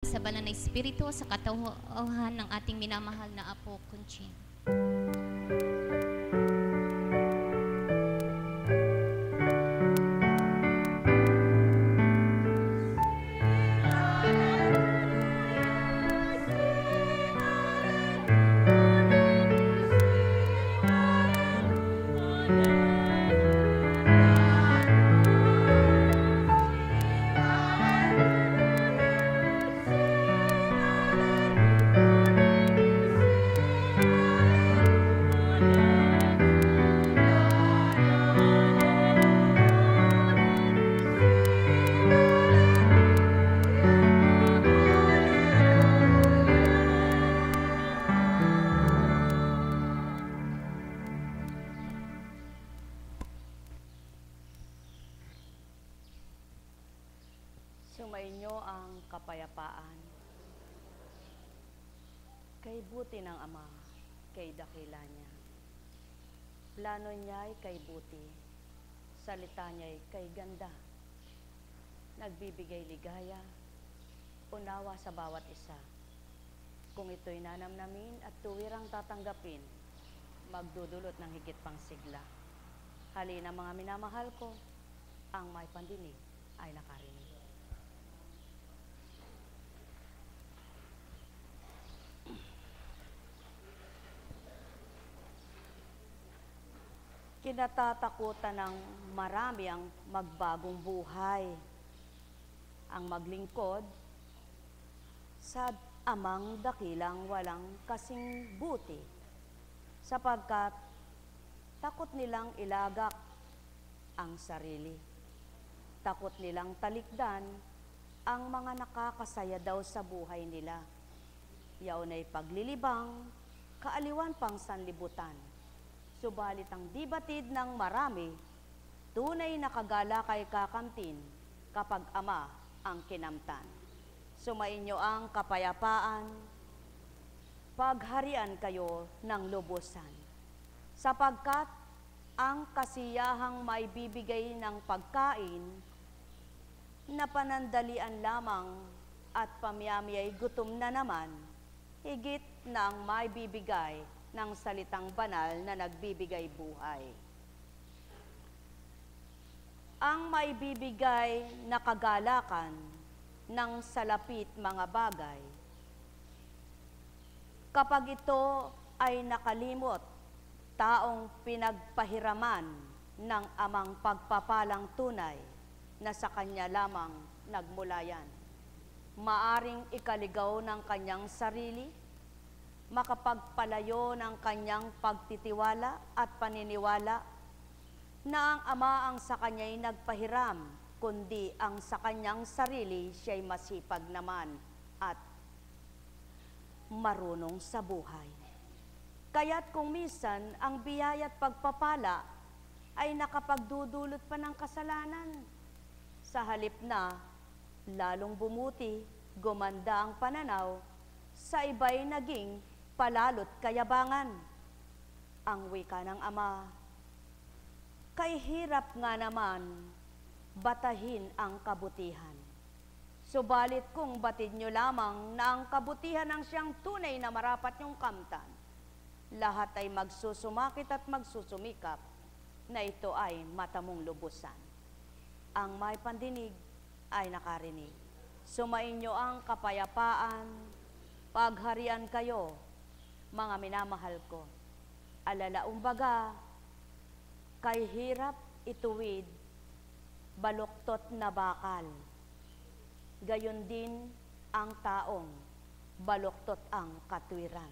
sa banal na espiritu sa katauhan ng ating minamahal na Apo Conching. Sumainyo ang kapayapaan. Kay buti ng Ama, kay dakila niya. Plano niya'y kay buti, salita niya'y kay ganda. Nagbibigay ligaya, unawa sa bawat isa. Kung ito'y nanamnamin at tuwirang tatanggapin, magdudulot ng higit pang sigla. Halina mga minamahal ko, ang may pandinig ay nakarinig. Kinatatakutan ng marami ang magbagong buhay, ang maglingkod sa amang dakilang walang kasing buti, sapagkat takot nilang ilagak ang sarili. Takot nilang talikdan ang mga nakakasaya daw sa buhay nila. Yaon ay paglilibang, kaaliwan pang sanlibutan. Subalit ang di batid ng marami, tunay na kagala kay kakamtin kapag Ama ang kinamtan. Sumainyo ang kapayapaan, pagharian kayo ng lubusan, sapagkat ang kasiyahang may bibigay ng pagkain na panandalian lamang at pamiyamiyay gutom na naman, higit na ang may bibigay ng salitang banal na nagbibigay buhay. Ang may bibigay na kagalakan ng salapit mga bagay, kapag ito ay nakalimot, taong pinagpahiraman ng amang pagpapalang tunay na sa kanya lamang nagmula yan. Maaring ikaligaw ng kanyang sarili, makapagpalayo ng kanyang pagtitiwala at paniniwala na ang Ama ang sa kanya'y nagpahiram, kundi ang sa kanyang sarili siya'y masipag naman at marunong sa buhay. Kaya't kung minsan ang biyaya at pagpapala ay nakapagdudulot pa ng kasalanan, sa halip na lalong bumuti, gumanda ang pananaw, sa iba'y naging palalot kayabangan. Ang wika ng Ama, kay hirap nga naman batahin ang kabutihan. Subalit kung batid nyo lamang na ang kabutihan ang siyang tunay na marapat nyong kamtan, lahat ay magsusumakit at magsusumikap na ito ay matamong lubusan. Ang may pandinig ay nakarinig. Sumainyo ang kapayapaan, pagharian kayo, mga minamahal ko. Alalaumbaga, kay hirap ituwid, baluktot na bakal. Gayon din ang taong baluktot ang katwiran.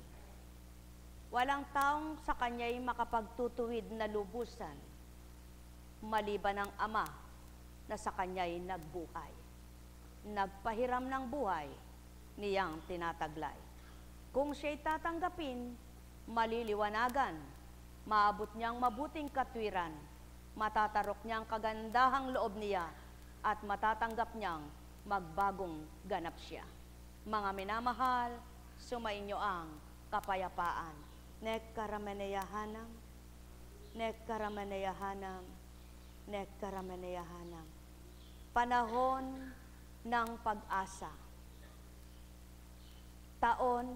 Walang taong sa kanya'y makapagtutuwid na lubusan, maliban ang Ama na sa kanya'y nagbuhay. Nagpahiram ng buhay, niyang tinataglay. Kung siya'y tatanggapin, maliliwanagan, maabot niyang mabuting katwiran, matatarok niyang kagandahang loob niya, at matatanggap niyang magbagong ganap siya. Mga minamahal, sumainyo ang kapayapaan. Nekkarameneyahanam, nekkarameneyahanam, nekkarameneyahanam. Panahon ng pag-asa. taon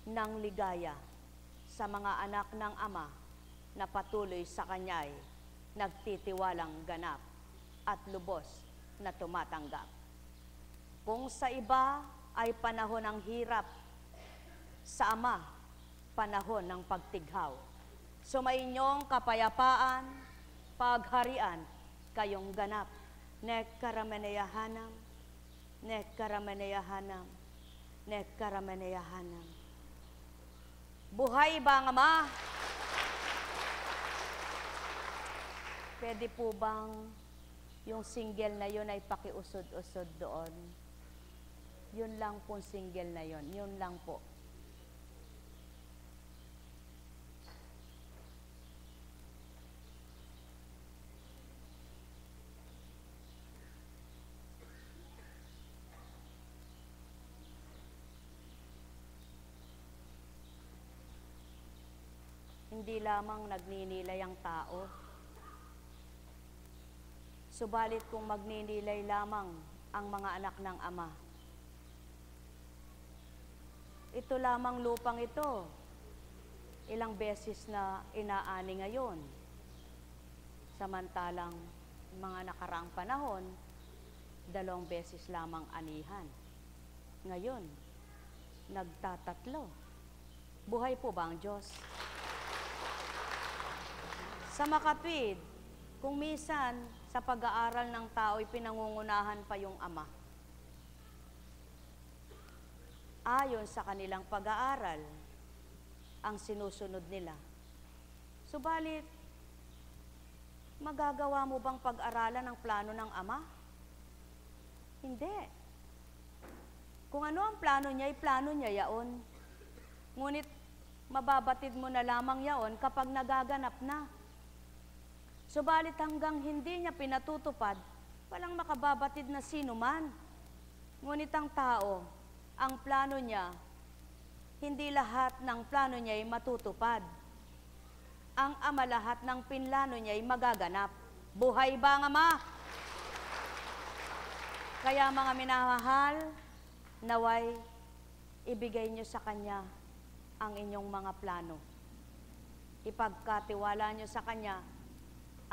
ng ligaya sa mga anak ng Ama na patuloy sa Kanya'y nagtitiwalang ganap at lubos na tumatanggap. Kung sa iba ay panahon ng hirap, sa Ama, panahon ng pagtighaw. Sumainyong kapayapaan, pagharian, kayong ganap. Nekkaramaneyahanam, nekkaramaneyahanam, nekkaramaneyahanam. Buhay ba ang Ama? Pwede po bang yung single na yun ay pakiusod-usod doon? Yun lang po single na yun. Yun lang po. Hindi lamang nagninilay ang tao. Subalit kung magninilay lamang ang mga anak ng Ama, ito lamang lupang ito, ilang beses na inaani ngayon. Samantalang mga nakaraang panahon, 2 beses lamang anihan. Ngayon, nagtatatlo. Buhay po ba ang Diyos? Sa makatwid, kung minsan sa pag-aaral ng tao'y pinangungunahan pa yung Ama. Ayon sa kanilang pag-aaral, ang sinusunod nila. Subalit, magagawa mo bang pag-aralan ang plano ng Ama? Hindi. Kung ano ang plano niya, plano niya yaon. Ngunit, mababatid mo na lamang yaon kapag nagaganap na. Subalit hanggang hindi niya pinatutupad, walang makababatid na sino man. Ngunit ang tao, ang plano niya, hindi lahat ng plano niya ay matutupad. Ang Ama lahat ng pinlano niya ay magaganap. Buhay ba ang Ama? Kaya mga minamahal, naway, ibigay niyo sa Kanya ang inyong mga plano. Ipagkatiwala niyo sa Kanya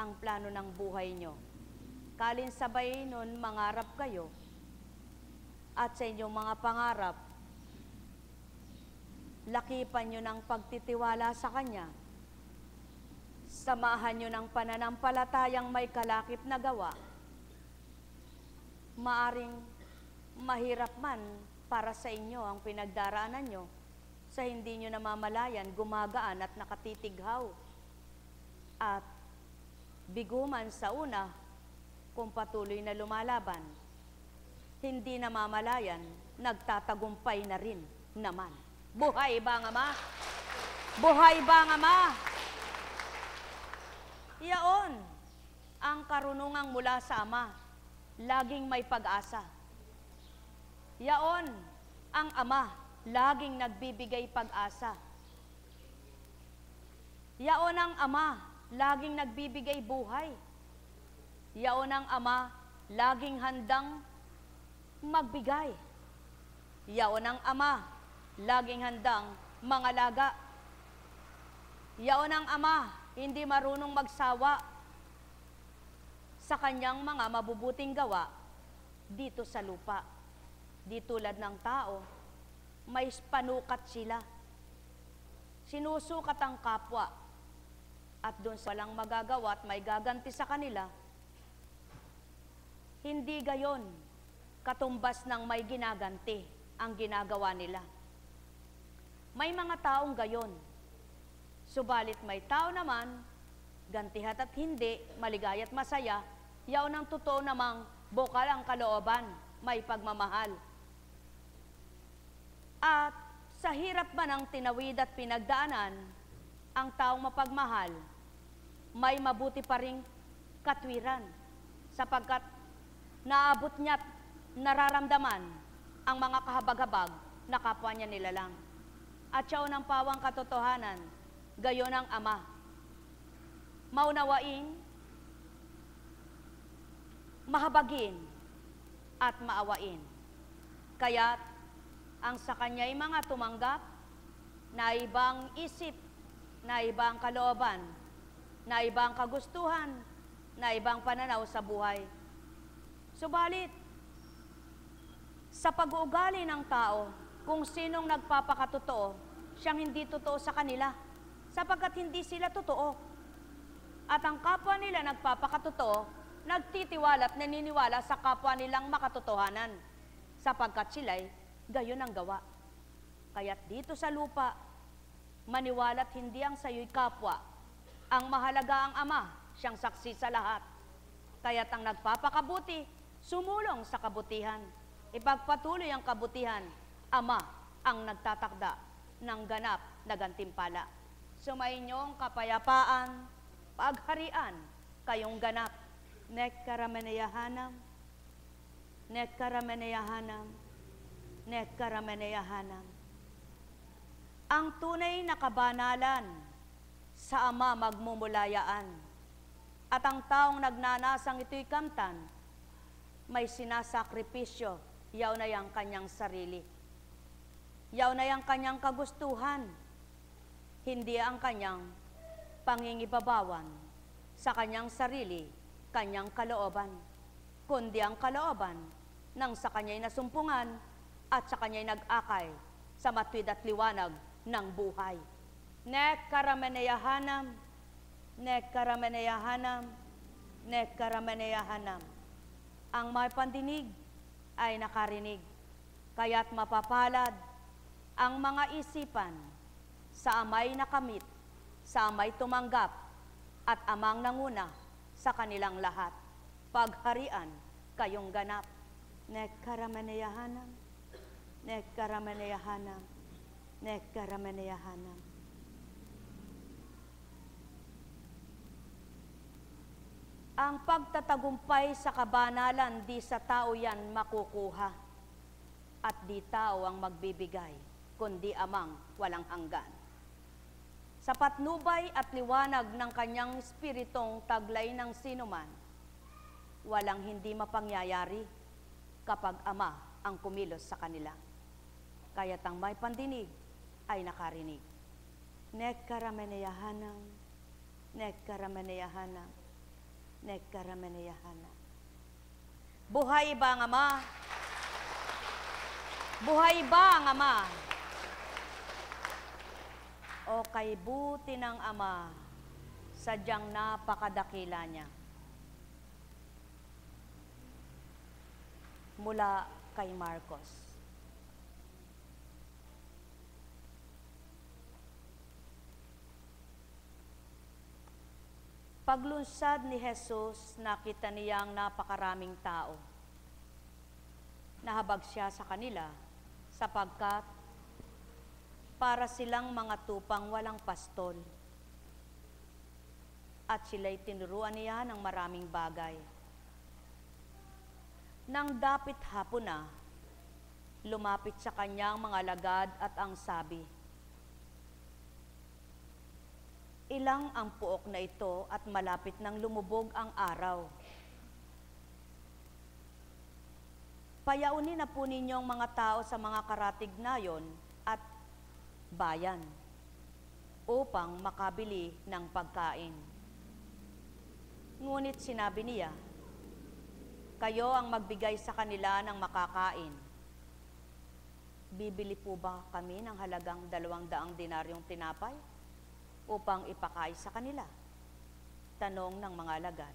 ang plano ng buhay nyo. Kalinsabay nun, mangarap kayo. At sa inyong mga pangarap, lakipan nyo ng pagtitiwala sa Kanya. Samahan nyo ng pananampalatayang may kalakip na gawa. Maaring mahirap man para sa inyo ang pinagdaraanan nyo, sa hindi nyo namamalayan, gumagaan at nakatitighaw. At biguman sa una, kung patuloy na lumalaban, hindi namamalayan, nagtatagumpay na rin naman. Buhay ba ang Ama? Buhay ba ang Ama? Yaon ang karunungang mula sa Ama, laging may pag-asa. Yaon ang Ama, laging nagbibigay pag-asa. Yaon ang Ama, laging nagbibigay buhay. Yaon ang Ama, laging handang magbigay. Yaon ang Ama, laging handang mangalaga. Yaon ang Ama, hindi marunong magsawa sa Kanyang mga mabubuting gawa dito sa lupa. Di tulad ng tao, may panukat sila. Sinusukat ang kapwa. At doon sa walang magagawa at may gaganti sa kanila, hindi gayon katumbas ng may ginaganti ang ginagawa nila. May mga taong gayon, subalit may tao naman, gantihat at hindi, maligaya at masaya, yaon ang totoo namang bukal ang kalooban, may pagmamahal. At sa hirap man ang tinawid at pinagdaanan, ang taong mapagmahal, may mabuti pa ring katwiran, sapagkat naabot niya't nararamdaman ang mga kahabag-habag na kapwa niya nilalang. At siya unang pawang katotohanan, gayon ang Ama. Maunawain, mahabagin, at maawain. Kaya't ang sa kanya'y mga tumanggap, na ibang isip, na ibang kalooban, na ibang kagustuhan, na ibang pananaw sa buhay. Subalit, sa pag-uugali ng tao, kung sinong nagpapakatotoo, siyang hindi totoo sa kanila, sapagkat hindi sila totoo. At ang kapwa nila nagpapakatotoo, nagtitiwala at naniniwala sa kapwa nilang makatotohanan, sapagkat sila'y gayon ang gawa. Kaya't dito sa lupa, maniwala't hindi ang sayo'y kapwa. Ang mahalaga ang Ama, siyang saksi sa lahat. Kaya't ang nagpapakabuti, sumulong sa kabutihan. Ipagpatuloy ang kabutihan, Ama ang nagtatakda ng ganap na gantimpala. Sumainyong kapayapaan, pagharian, kayong ganap. Nekkarameneyahanam, nekkarameneyahanam, nekkarameneyahanam. Ang tunay na kabanalan sa Ama magmumulayaan, at ang taong nagnanasang ito'y kamtan, may sinasakripisyo, yaw na yang kanyang sarili. Yaw na yang kanyang kagustuhan, hindi ang kanyang pangingibabawan sa kanyang sarili, kanyang kalooban, kundi ang kalooban ng sa kanya'y nasumpungan at sa kanya'y nag-akay sa matwid at liwanag ng buhay. Nekkarameneyahanam, nekkarameneyahanam, nekkarameneyahanam. Ang may pandinig ay nakarinig, kaya't mapapalad ang mga isipan sa Amay nakamit, sa Amay tumanggap, at Amang nanguna sa kanilang lahat. Pagharian kayong ganap. Nekkarameneyahanam, nekkarameneyahanam, nekkarameneyahanam. Ang pagtatagumpay sa kabanalan, di sa tao yan makukuha, at di tao ang magbibigay, kundi Amang walang hanggan. Sa patnubay at liwanag ng kanyang espiritong taglay ng sinuman, walang hindi mapangyayari kapag Ama ang kumilos sa kanila. Kaya't ang may pandinig ay nakarinig. Nekkarameneyahanam, nekkarameneyahanam, nekkarameneyahanam. Buhay ba ang Ama? Buhay ba ang Ama? O kay buti ng Ama, sadyang napakadakila niya. Mula kay Marcos. Paglunsad ni Jesus, nakita niyang napakaraming tao. Nahabag siya sa kanila sapagkat para silang mga tupang walang pastol. At sila'y tinuruan niya ng maraming bagay. Nang dapit hapon na, lumapit sa kanyang mga lagad at ang sabi, ilang ang puok na ito at malapit nang lumubog ang araw. Payaunin na po ninyong mga tao sa mga karatig nayon at bayan upang makabili ng pagkain. Ngunit sinabi niya, kayo ang magbigay sa kanila ng makakain. Bibili po ba kami ng halagang 200 dinaryong tinapay upang ipakain sa kanila? Tanong ng mga alagad.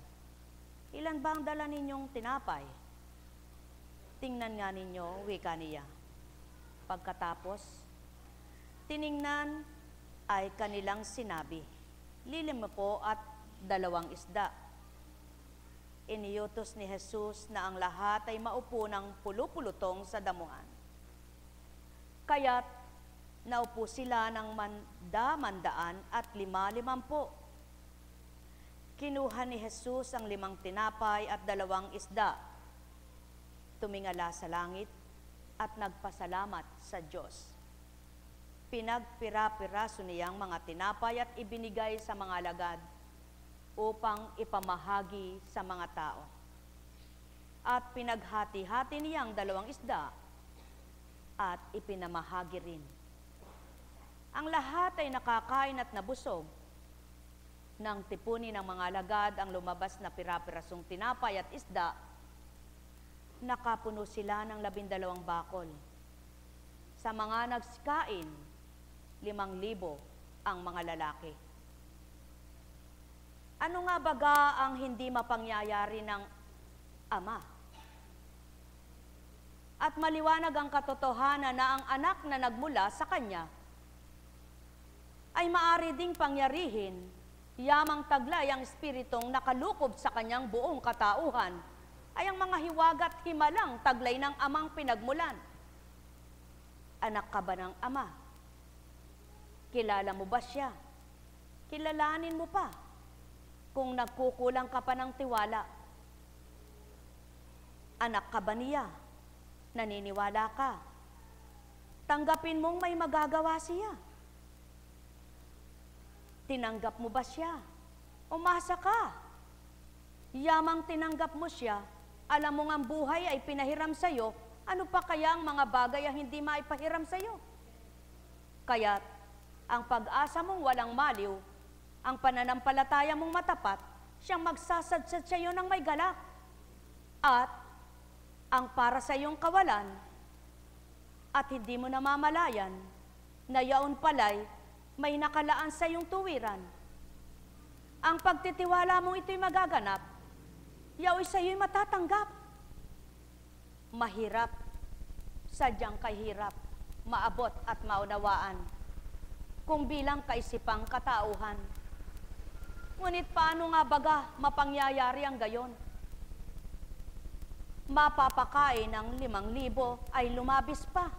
Ilan ba ang dala ninyong tinapay? Tingnan nga ninyo, wika niya. Pagkatapos, tiningnan ay kanilang sinabi, 5 at 2 isda. Iniutos ni Jesus na ang lahat ay maupo ng pulu-pulutong sa damuhan. Kaya't naupo sila ng manda-mandaan at 50. Kinuha ni Jesus ang 5 tinapay at 2 isda. Tumingala sa langit at nagpasalamat sa Diyos. Pinagpira-piraso niyang mga tinapay at ibinigay sa mga alagad upang ipamahagi sa mga tao. At pinaghati-hati niyang 2 isda at ipinamahagi rin. Ang lahat ay nakakain at nabusog. Nang tipunin ng mga alagad ang lumabas na pira-pirasong tinapay at isda, nakapuno sila ng 12 bakol. Sa mga nagkain, 5,000 ang mga lalaki. Ano nga baga ang hindi mapangyayari ng Ama? At maliwanag ang katotohanan na ang anak na nagmula sa Kanya ay maaari ding pangyarihin, yamang taglay ang espiritong nakalukob sa Kanyang buong katauhan, ay ang mga hiwaga at himalang taglay ng Amang pinagmulan. Anak ka ba ng Ama? Kilala mo ba siya? Kilalanin mo pa kung nagkukulang ka pa ng tiwala. Anak ka ba niya? Naniniwala ka? Tanggapin mong may magagawa siya. Tinanggap mo ba siya? Umasa ka. Yamang tinanggap mo siya, alam mo nga ang buhay ay pinahiram sa'yo, ano pa kaya ang mga bagay ang hindi maipahiram sa'yo? Kaya't ang pag-asa mong walang maliw, ang pananampalataya mong matapat, siyang magsasadsad sa'yo ng may galak. At ang para sa iyong kawalan, at hindi mo namamalayan, na yaon pala'y may nakalaan sa iyong tuwiran. Ang pagtitiwala mong ito'y magaganap, yao'y sa iyo'y matatanggap. Mahirap, sadyang kahirap, maabot at maunawaan, kung bilang kaisipang katauhan. Ngunit paano nga baga mapangyayari ang gayon? Mapapakain ng 5,000 ay lumabis pa.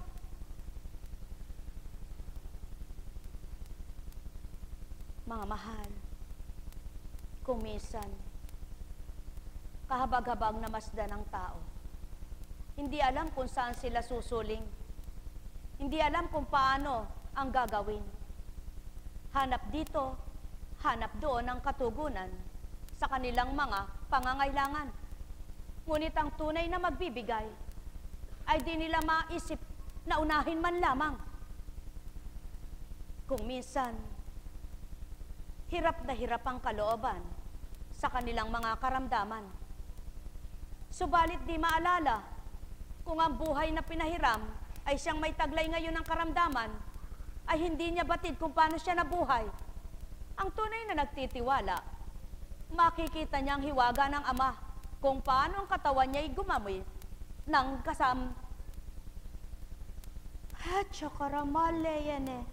Mga mahal, kung minsan, kahabag-habag na masdan ng tao, hindi alam kung saan sila susuling, hindi alam kung paano ang gagawin. Hanap dito, hanap doon ang katugunan sa kanilang mga pangangailangan. Ngunit ang tunay na magbibigay ay di nila maisip na unahin man lamang. Kung minsan, hirap na hirap ang kalooban sa kanilang mga karamdaman. Subalit di maalala kung ang buhay na pinahiram ay siyang may taglay ngayon ng karamdaman, ay hindi niya batid kung paano siya nabuhay. Ang tunay na nagtitiwala, makikita niya ang hiwaga ng Ama kung paano ang katawan niya ay gumamit ng Chakaramale yan eh.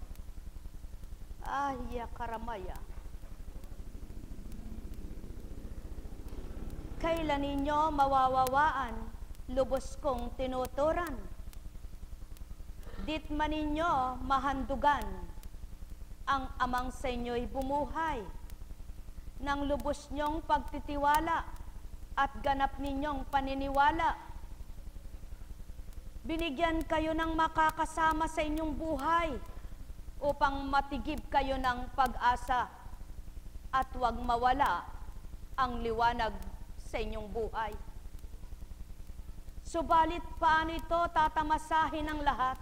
Ahya karamaya. Kailan ninyo mawawawaan, lubos kong tinuturan. Dit man ninyo mahandugan, ang Amang sa inyo'y bumuhay. Nang lubos nyong pagtitiwala at ganap ninyong paniniwala, binigyan kayo ng makakasama sa inyong buhay upang matigib kayo ng pag-asa at huwag mawala ang liwanag sa inyong buhay. Subalit paano ito tatamasahin ng lahat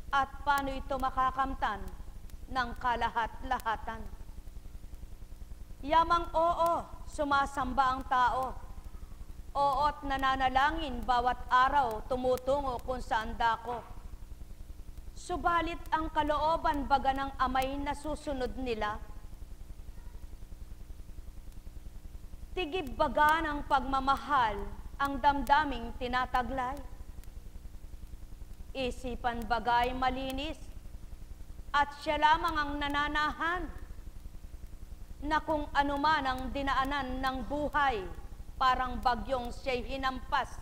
at paano ito makakamtan ng kalahat-lahatan? Yamang oo, sumasamba ang tao. Oo't nananalangin bawat araw tumutungo kung saan dako. Subalit ang kalooban baga ng Amay na susunod nila, tigib baga ng pagmamahal ang damdaming tinataglay. Isipan bagay malinis at siya lamang ang nananahan na kung anuman ang dinaanan ng buhay, parang bagyong siya'y hinampas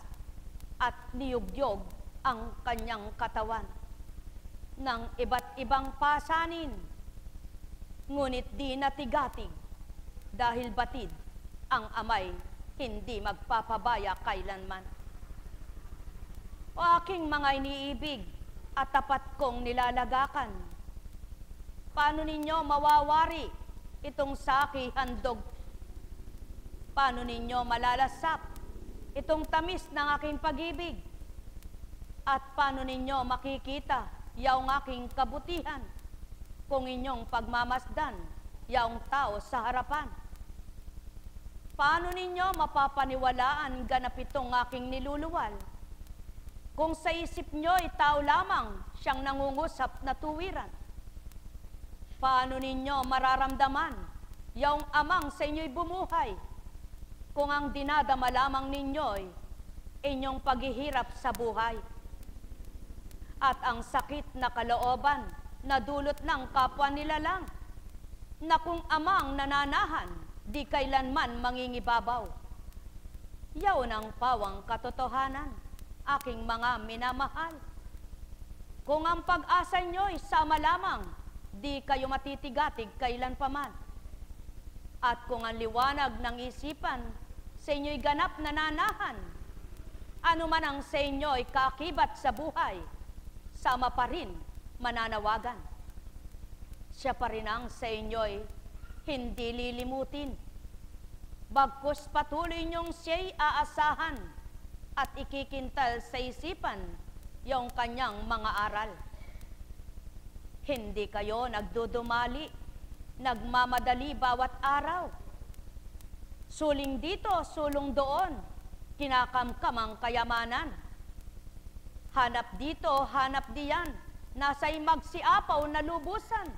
at niyugyog ang kanyang katawan ng iba't ibang pasanin, ngunit di natigatig dahil batid ang Amay hindi magpapabaya kailanman. O aking mga iniibig at tapat kong nilalagakan, paano ninyo mawawari itong saki handog? Paano ninyo malalasap itong tamis ng aking pag-ibig? At paano ninyo makikita yaong aking kabutihan kung inyong pagmamasdan yaong tao sa harapan? Paano ninyo mapapaniwalaan ganap itong aking niluluwal kung sa isip nyo tao lamang siyang nangungusap na tuwiran? Paano ninyo mararamdaman yaong amang sa inyo'y bumuhay kung ang dinadama lamang ninyo'y inyong paghihirap sa buhay? At ang sakit na kalooban na dulot ng kapwa nila lang, na kung amang nananahan, di kailanman mangingibabaw. Yaon ang pawang katotohanan, aking mga minamahal. Kung ang pag-asa nyo'y sama lamang, di kayo matitigatig kailanpaman. At kung ang liwanag ng isipan sa inyo'y ganap nananahan, ano man ang sa inyo'y kaakibat sa buhay, sama pa rin mananawagan. Siya pa rin ang sa inyo'y hindi lilimutin. Bagkus patuloy niyong siya'y aasahan at ikikintal sa isipan yung kanyang mga aral. Hindi kayo nagdudumali, nagmamadali bawat araw. Suling dito, sulong doon, kinakamkam ang kayamanan. Hanap dito, hanap diyan, nasa'y magsiapaw na lubusan,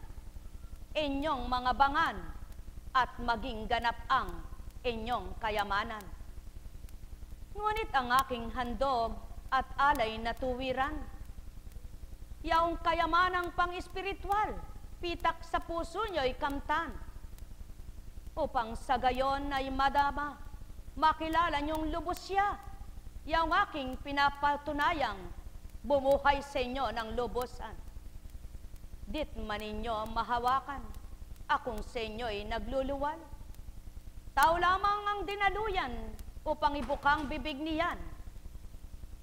inyong mga bangan, at maging ganap ang inyong kayamanan. Ngunit ang aking handog at alay na tuwiran, yaong kayamanang pang-espiritual, pitak sa puso nyo'y kamtan, upang sa gayon ay madama, makilala niyong lubos siya, yaong aking pinapatunayang bumuhay sa inyo ng lubusan. Dit man ninyo mahawakan, akong sa inyo'y nagluluwal. Tao lamang ang dinaluyan upang ibukang bibig niyan.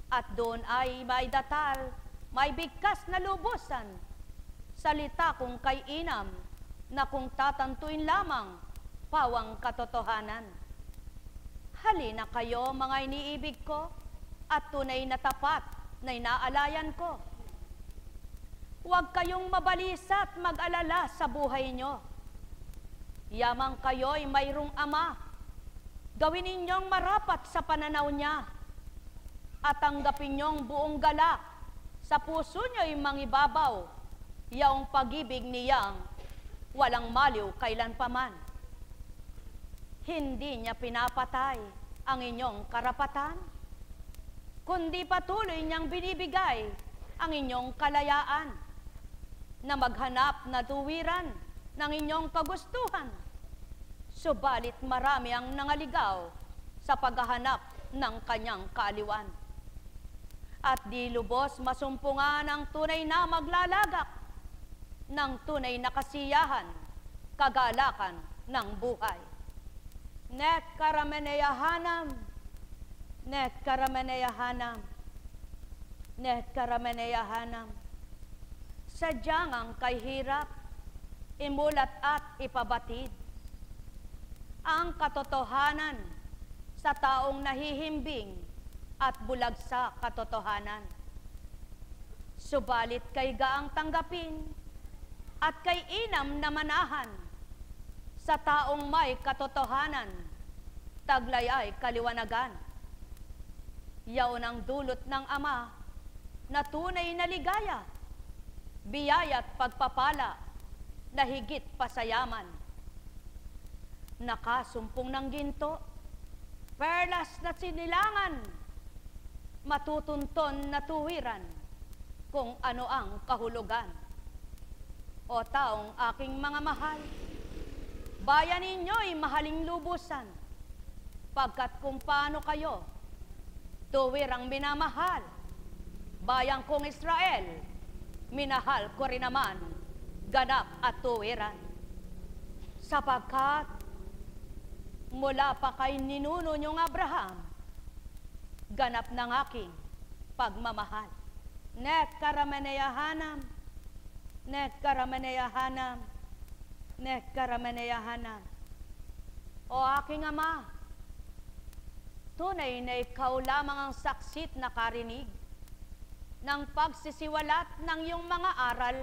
At doon ay may datal, may bigkas na lubusan. Salita kong kay inam, na kung tatantuin lamang, pawang katotohanan. Halina kayo mga iniibig ko, at tunay na tapat na inaalayan ko. Huwag kayong mabalisa at mag-alala sa buhay nyo. Yamang kayo'y mayroong ama, gawin ninyong marapat sa pananaw niya, at tanggapin niyong buong galak, sa puso nyo'y mangibabaw, yaong pag-ibig niyang walang maliw kailanpaman. Hindi niya pinapatay ang inyong karapatan, kundi patuloy niyang binibigay ang inyong kalayaan na maghanap na tuwiran ng inyong kagustuhan. Subalit marami ang nangaligaw sa paghahanap ng kanyang kaaliwan. At di lubos masumpungan ang tunay na maglalagak ng tunay na kasiyahan, kagalakan ng buhay. Nek karameneyahanam, nek karameneyahanam, nek karameneyahanam. Sadyang ang kahirap, imulat at ipabatid ang katotohanan sa taong nahihimbing at bulag sa katotohanan. Subalit kay gaang tanggapin at kay inam na manahan sa taong may katotohanan, taglay ay kaliwanagan. Yaon ang dulot ng Ama na tunay na ligaya, biyaya at pagpapala na higit pa sa yaman. Nakasumpong ng ginto, perlas na sinilangan, matutunton na tuwiran kung ano ang kahulugan. O taong aking mga mahal, bayan ninyo'y mahaling lubusan, pagkat kung paano kayo tuwirang minamahal, bayang kong Israel, minahal ko rin naman, ganap at tuwiran. Sapagkat mula pa kay ninuno niyong Abraham, ganap ng aking pagmamahal. Nek karameneyahanam, nek karameneyahanam, nek karameneyahanam. O aking Ama, tunay na ikaw lamang ang saksit na karinig ng pagsisiwalat ng iyong mga aral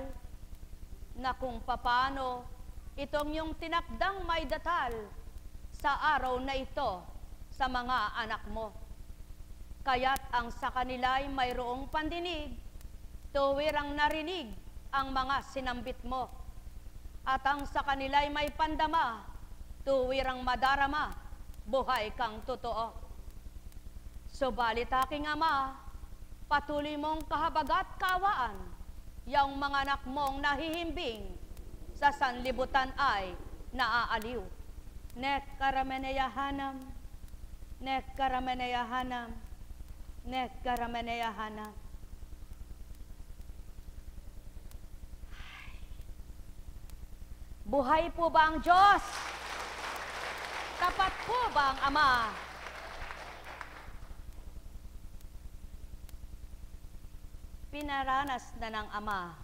na kung papaano itong iyong tinakdang may datal sa araw na ito sa mga anak mo. Kaya't ang sa kanila'y mayroong pandinig, tuwirang narinig ang mga sinambit mo. At ang sa kanila'y may pandama, tuwirang madarama, buhay kang totoo. Subalit aking Ama, patuloy mong kahabagat kawaan, yang mga anak mong nahihimbing sa sanlibutan ay naaaliw. Nek karameneyahanam, nek karameneyahanam, nek karameneyahanam. Buhay po ba ang Diyos? Tapat po ba ang Ama? Pinaranas na ng Ama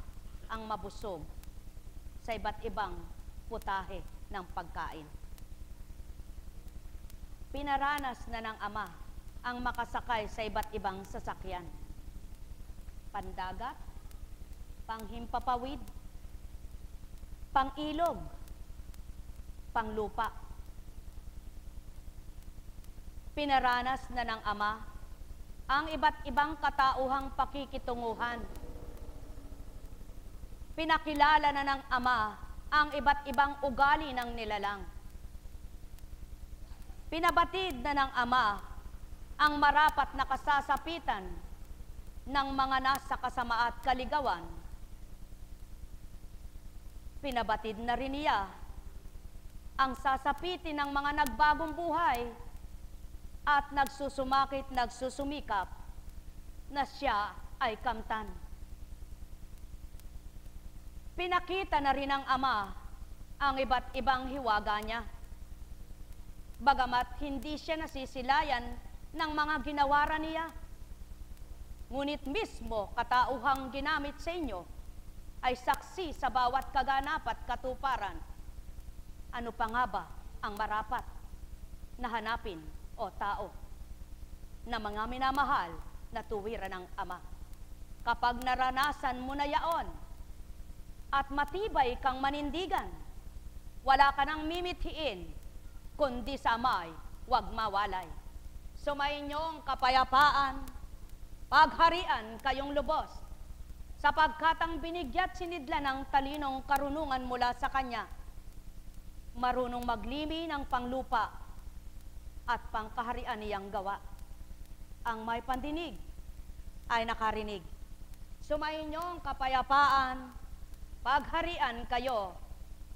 ang mabusog sa iba't ibang putahe ng pagkain. Pinaranas na ng Ama ang makasakay sa iba't ibang sasakyan. Pandagat, panghimpapawid, pangilog, panglupa. Pinaranas na ng Ama ang iba't ibang katauhang pakikitunguhan. Pinakilala na ng Ama ang iba't ibang ugali ng nilalang. Pinabatid na ng Ama ang marapat na kasasapitan ng mga nasa kasama at kaligawan. Pinabatid na rin niya ang sasapitin ng mga nagbagong buhay at nagsusumakit, nagsusumikap na siya ay kamtan. Pinakita na rin ng Ama ang iba't ibang hiwaga niya. Bagamat hindi siya nasisilayan ng mga ginawaran niya, ngunit mismo katauhang ginamit sa inyo ay saksi sa bawat kaganap at katuparan. Ano pa nga ba ang marapat na hanapin o tao na mga minamahal na tuwiran ng Ama? Kapag naranasan mo na yaon at matibay kang manindigan, wala ka nang mimithiin, kundi sa Ama'y huwag mawalay. Sumayinyong kapayapaan, pagharian kayong lubos, sapagkat ang binigya't sinidla ng talinong karunungan mula sa Kanya, marunong maglimi ng panglupa at pangkaharian niyang gawa. Ang may pandinig ay nakarinig. Sumayinyong kapayapaan, pagharian kayo,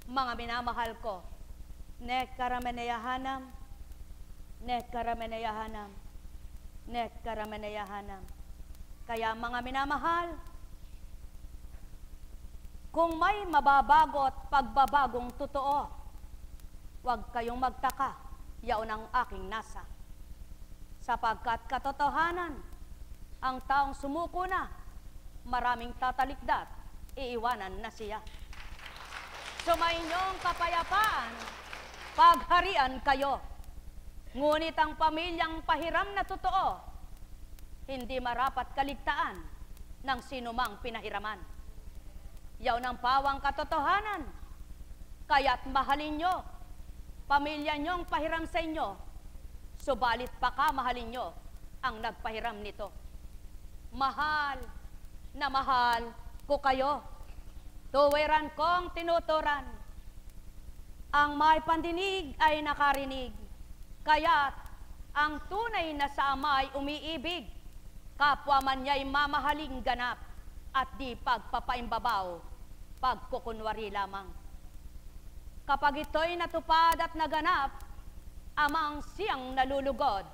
mga minamahal ko. Nek karameneyahanam, nek karameneyahanam, nek karameneyahanam. Kaya mga minamahal, kung may mababago at pagbabagong totoo, huwag kayong magtaka, yaon ang aking nasa. Sapagkat katotohanan, ang taong sumuko na, maraming tatalikdat, iiwanan na siya. Sumainyong kapayapaan, pagharian kayo. Ngunit ang pamilyang pahiram na totoo, hindi marapat kaligtaan ng sinumang pinahiraman. Yaw ng pawang katotohanan, kaya't mahalin nyo, pamilya nyong pahiram sa inyo, subalit baka mahalin nyo ang nagpahiram nito. Mahal na mahal ko kayo, tuwiran kong tinuturan. Ang may pandinig ay nakarinig, kaya't ang tunay na sa Ama ay umiibig, kapwa man niya'y mamahaling ganap, at di pagpapaimbabaw, pagkukunwari lamang. Kapag ito'y natupad at naganap, Amang siyang nalulugod,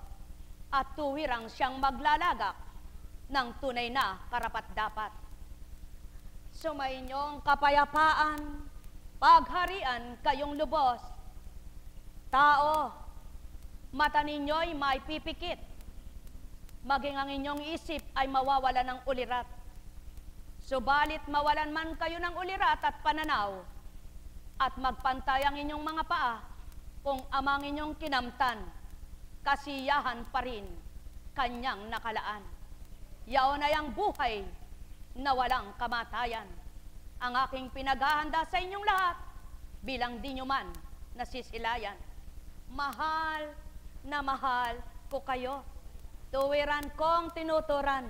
at tuwirang siyang maglalagak ng tunay na karapat-dapat. Sumainyong kapayapaan, pagharian kayong lubos. Tao, mata ninyo'y may pipikit, maging ang inyong isip ay mawawala ng ulirat. Subalit mawalan man kayo ng ulirat at pananaw, at magpantay ang inyong mga paa, kung amang inyong kinamtan, kasiyahan pa rin kanyang nakalaan. Yaon ay ang buhay na walang kamatayan. Ang aking pinaghahanda sa inyong lahat bilang di nyo man nasisilayan. Mahal na mahal ko kayo, tuwiran kong tinuturan.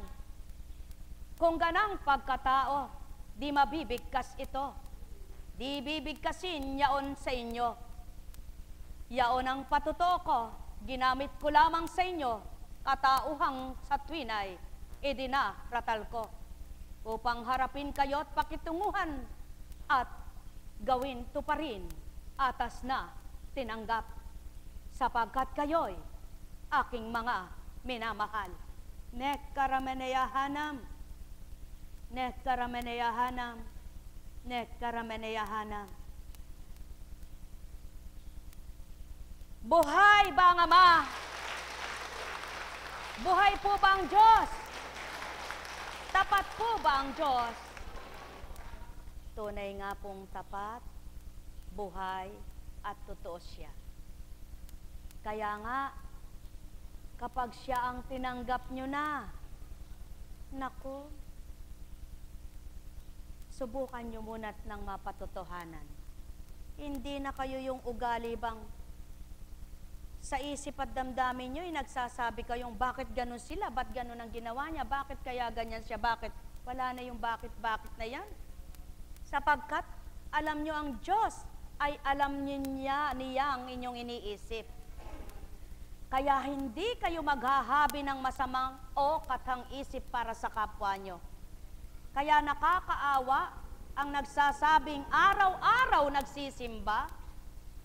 Kung ganang pagkatao, di mabibigkas ito. Di bibigkasin yaon sa inyo. Yaon ang patuto ko, ginamit ko lamang sa inyo, katauhang sa tuwinay, idinaratal ko. Upang harapin kayo at pakitunguhan at gawin tuparin, atas na tinanggap. Sapagkat kayo'y aking mga minamahal. Nekkarameneyahanam, nekkarameneyahanam, nekkarameneyahanam. Buhay ba ang Ama? Buhay po ba ang Diyos? Tapat po ba ang Diyos? Tunay nga pong tapat, buhay, at totoo siya. Kaya nga, kapag siya ang tinanggap nyo na, naku, subukan nyo muna't ng mapatotohanan. Hindi na kayo yung ugali bang sa isip at damdamin nyo, nagsasabi kayong bakit ganun sila, ba't ganun ang ginawa niya, bakit kaya ganyan siya, bakit? Wala na yung bakit na yan. Sapagkat, alam nyo ang Diyos ay alam niya ang inyong iniisip. Kaya hindi kayo maghahabi ng masamang o katang isip para sa kapwa nyo. Kaya nakakaawa ang nagsasabing araw-araw nagsisimba,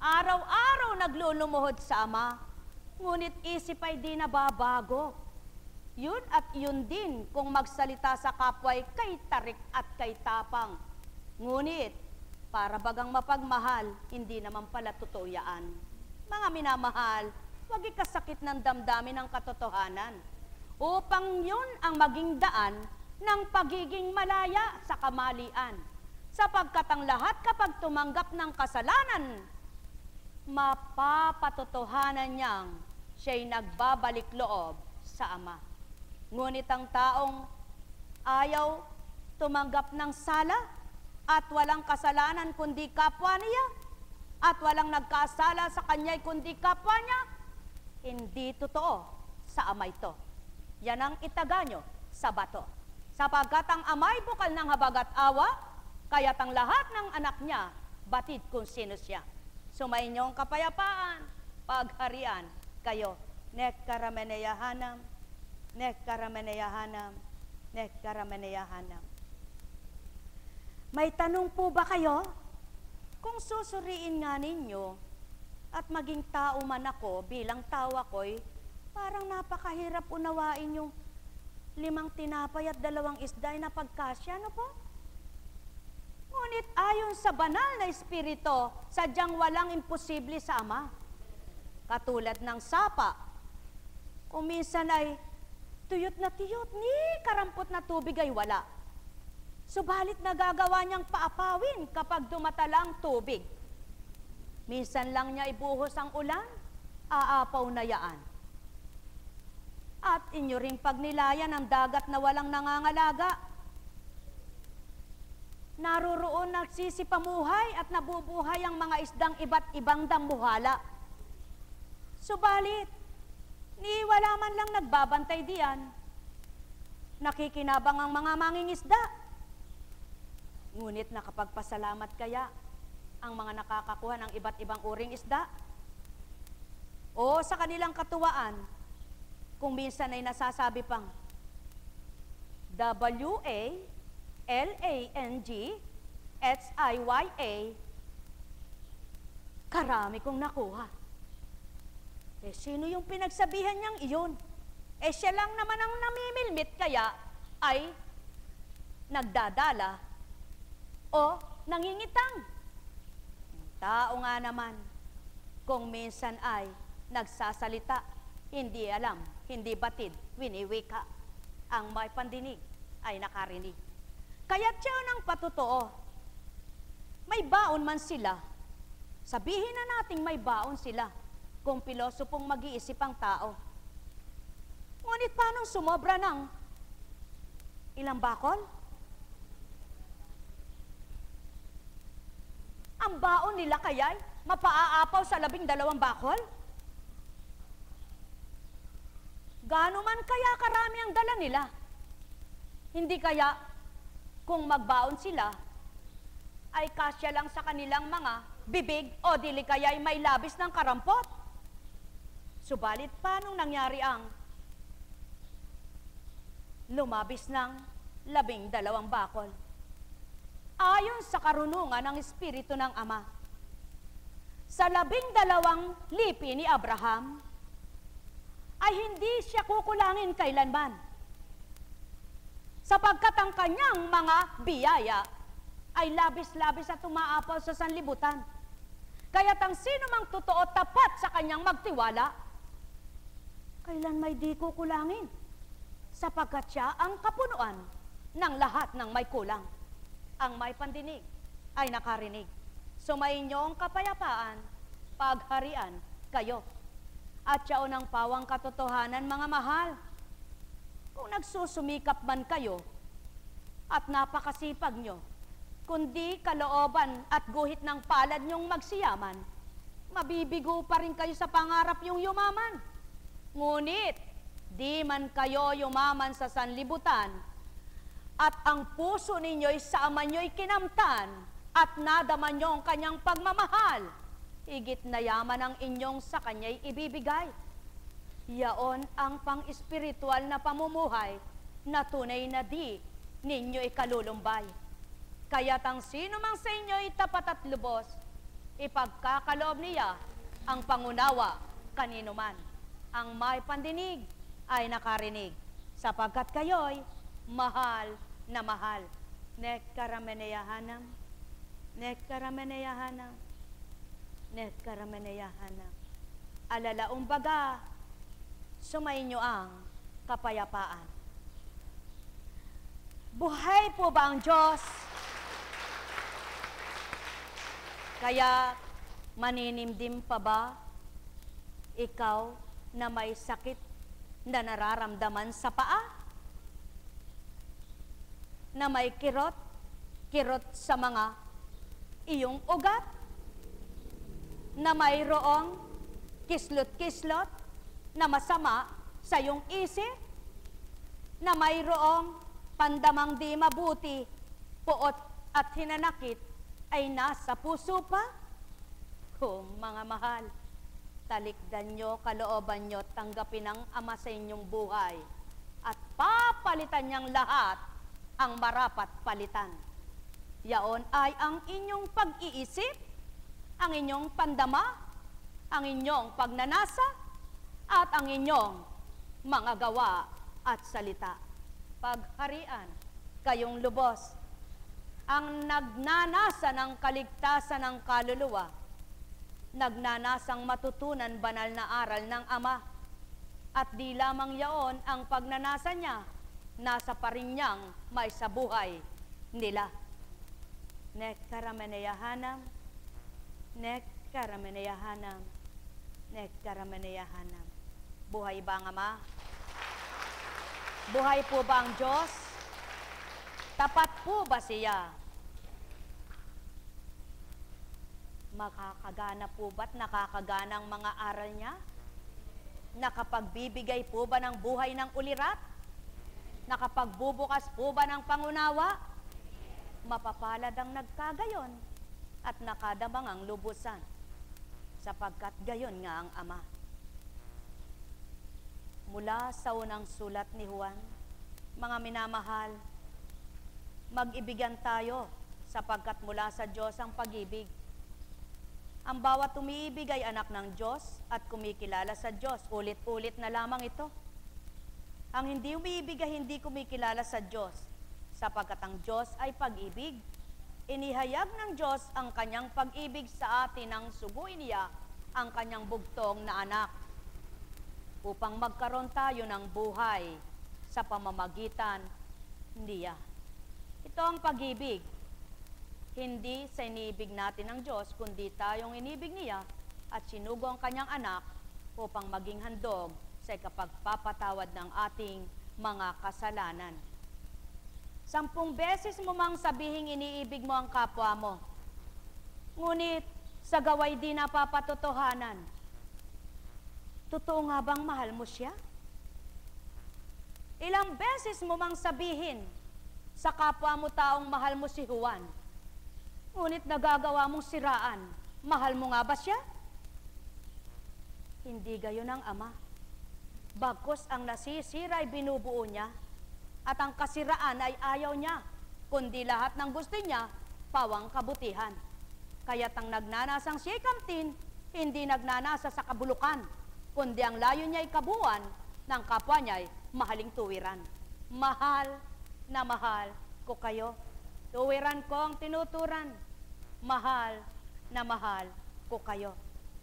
araw-araw naglulumuhod sa Ama, ngunit isip ay di nababago. Yun at yun din kung magsalita sa kapwa'y kay tarik at kay tapang. Ngunit, para bagang mapagmahal, hindi naman pala totoo yan. Mga minamahal, huwag ikasakit ng damdamin ng katotohanan, upang yun ang maging daan ng pagiging malaya sa kamalian. Sapagkat ang lahat kapag tumanggap ng kasalanan, mapapatotohanan niyang siya'y nagbabalik loob sa Ama. Ngunit ang taong ayaw tumanggap ng sala at walang kasalanan kundi kapwa niya, at walang nagkasala sa kanya'y kundi kapwa niya, hindi totoo sa Ama ito. Yan ang itaga nyo sa bato. Sapagkat ang Ama'y bukal ng habag at awa, kaya't ang lahat ng anak niya, batid kung sino siya. Sumainyong kapayapaan, pagharian kayo. Nekkarameneyahanam, nekkarameneyahanam, nekkarameneyahanam. May tanong po ba kayo? Kung susuriin nga ninyo at maging tao man ako bilang tao ako'y parang napakahirap unawain yung 5 tinapay at 2 isda ay napagkasya, no po? Ngunit ayon sa banal na espiritu, sadyang walang imposible sa Ama. Katulad ng sapa, kung minsan ay tuyot na tuyot, ni karampot na tubig ay wala. Subalit nagagawa niyang paapawin kapag dumatala ang tubig. Minsan lang niya ibuhos ang ulan, aapaw na yaan. At inyo ring pagnilayan ang dagat na walang nangangalaga. Naroroon nagsisipamuhay at nabubuhay ang mga isdang iba't ibang dambuhala. Subalit, ni wala man lang nagbabantay diyan. Nakikinabang ang mga mangingisda. Ngunit nakapagpasalamat kaya ang mga nakakakuha ng iba't ibang uring isda? O sa kanilang katuwaan, kung minsan ay nasasabi pang WALANGSIYA, karami kong nakuha. Eh, sino yung pinagsabihan niyang iyon? Eh, siya lang naman ang namimilmit, kaya ay nagdadala o nangingitang. Tao nga naman, kung minsan ay nagsasalita, hindi alam, hindi batid, winiwika. Ang may pandinig ay nakarinig. Kaya't siya ng patotoo, may baon man sila. Sabihin na nating may baon sila kung pilosopong mag-iisip ang tao. Ngunit paano sumobra ng ilang bakol? Ang baon nila kaya'y mapaaapaw sa 12 bakol? Gaano man kaya karami ang dala nila? Hindi kaya kung magbaon sila, ay kasya lang sa kanilang mga bibig o dili kaya'y may labis ng karampot? Subalit, paano nangyari ang lumabis ng 12 bakol? Ayon sa karunungan ng Espiritu ng Ama, sa 12 lipi ni Abraham, ay hindi siya kukulangin kailanman, sapagkat ang kanyang mga biyaya ay labis-labis at umaapaw sa sanlibutan. Kaya't ang sino mang totoo tapat sa kanyang magtiwala, kailan may di kukulangin, sapagkat siya ang kapunuan ng lahat ng may kulang. Ang may pandinig ay nakarinig. Sumainyo ang kapayapaan, pagharian kayo. At siya ng pawang katotohanan, mga mahal. Kung nagsusumikap man kayo at napakasipag nyo, kundi kalooban at guhit ng palad nyong magsiyaman, mabibigo pa rin kayo sa pangarap yung yumaman. Ngunit, di man kayo yumaman sa sanlibutan, at ang puso ninyo'y sa ama nyo'y kinamtan, at nadama nyo ang kanyang pagmamahal, higit na yaman ang inyong sa kanya'y ibibigay. Yaon ang pang-espiritual na pamumuhay na tunay na di ninyo ikalulumbay. Kaya't ang sino mang sa inyo'y tapat at lubos, ipagkakaloob niya ang pangunawa kanino man. Ang may pandinig ay nakarinig, sapagkat kayo'y mahal na mahal. Nekkarameneyahanam, nekkarameneyahanam, nekkarameneyahanam. Alalaong baga, sumainyo ang kapayapaan. Buhay po ba ang Diyos? Kaya maninimdim pa ba ikaw na may sakit na nararamdaman sa paa? Na may kirot sa mga iyong ugat? Na mayroong kislot-kislot na masama sa iyong isip? Na mayroong pandamang di mabuti, puot at hinanakit ay nasa puso pa? Kung mga mahal, talikdan nyo, kalooban nyo, tanggapin ng Ama sa inyong buhay at papalitan niyang lahat ang marapat palitan. Yaon ay ang inyong pag-iisip, ang inyong pandama, ang inyong pagnanasa, at ang inyong mga gawa at salita. Pagharian kayong lubos, ang nagnanasa ng kaligtasan ng kaluluwa, nagnanasang matutunan banal na aral ng Ama, at di lamang yaon ang pagnanasa niya, nasa pa rin niyang may sa buhay nila. Nekkarameneyahanam, nekkarameneyahanam, nekkarameneyahanam. Buhay ba ang Ama? Buhay po ba ang Diyos? Tapat po ba siya? Makakagana po ba't nakakagana ang mga aral niya? Nakapagbibigay po ba ng buhay ng ulirat? Nakapagbubukas po ba ng pangunawa? Mapapalad ang nagkagayon at nakadamang ang lubusan, sapagkat gayon nga ang Ama. Mula sa unang sulat ni Juan, mga minamahal, mag-ibigan tayo, sapagkat mula sa Diyos ang pag-ibig. Ang bawat umiibig ay anak ng Diyos at kumikilala sa Diyos. Ulit-ulit na lamang ito. Ang hindi umiibig ay hindi kumikilala sa Diyos, sapagkat ang Diyos ay pag-ibig. Inihayag ng Diyos ang kanyang pag-ibig sa atin nang suguin niya ang kanyang bugtong na anak, upang magkaroon tayo ng buhay sa pamamagitan niya. Ito ang pag-ibig. Hindi sa iniibig natin ng Diyos, kundi tayong inibig niya at sinugo ang kanyang anak upang maging handog sa ikapagpapatawad ng ating mga kasalanan. 10 beses mo mang sabihing iniibig mo ang kapwa mo, Ngunit sa gaway di napapatotohanan. Totoo nga bang mahal mo siya? Ilang beses mo mang sabihin sa kapwa mo taong mahal mo si Juan, ngunit nagagawa mong siraan, mahal mo nga ba siya? Hindi gayon ang Ama. Bagkus ang nasisira ay binubuo niya, at ang kasiraan ay ayaw niya, kundi lahat ng gusto niya, pawang kabutihan. Kaya't ang nagnanasang siya'y kamtin, hindi nagnanasa sa kabulukan, kundi ang layo niya'y kabuuan ng kapwa niya'y mahaling tuwiran. Mahal na mahal ko kayo. Tuwiran ko ang tinuturan. Mahal na mahal ko kayo.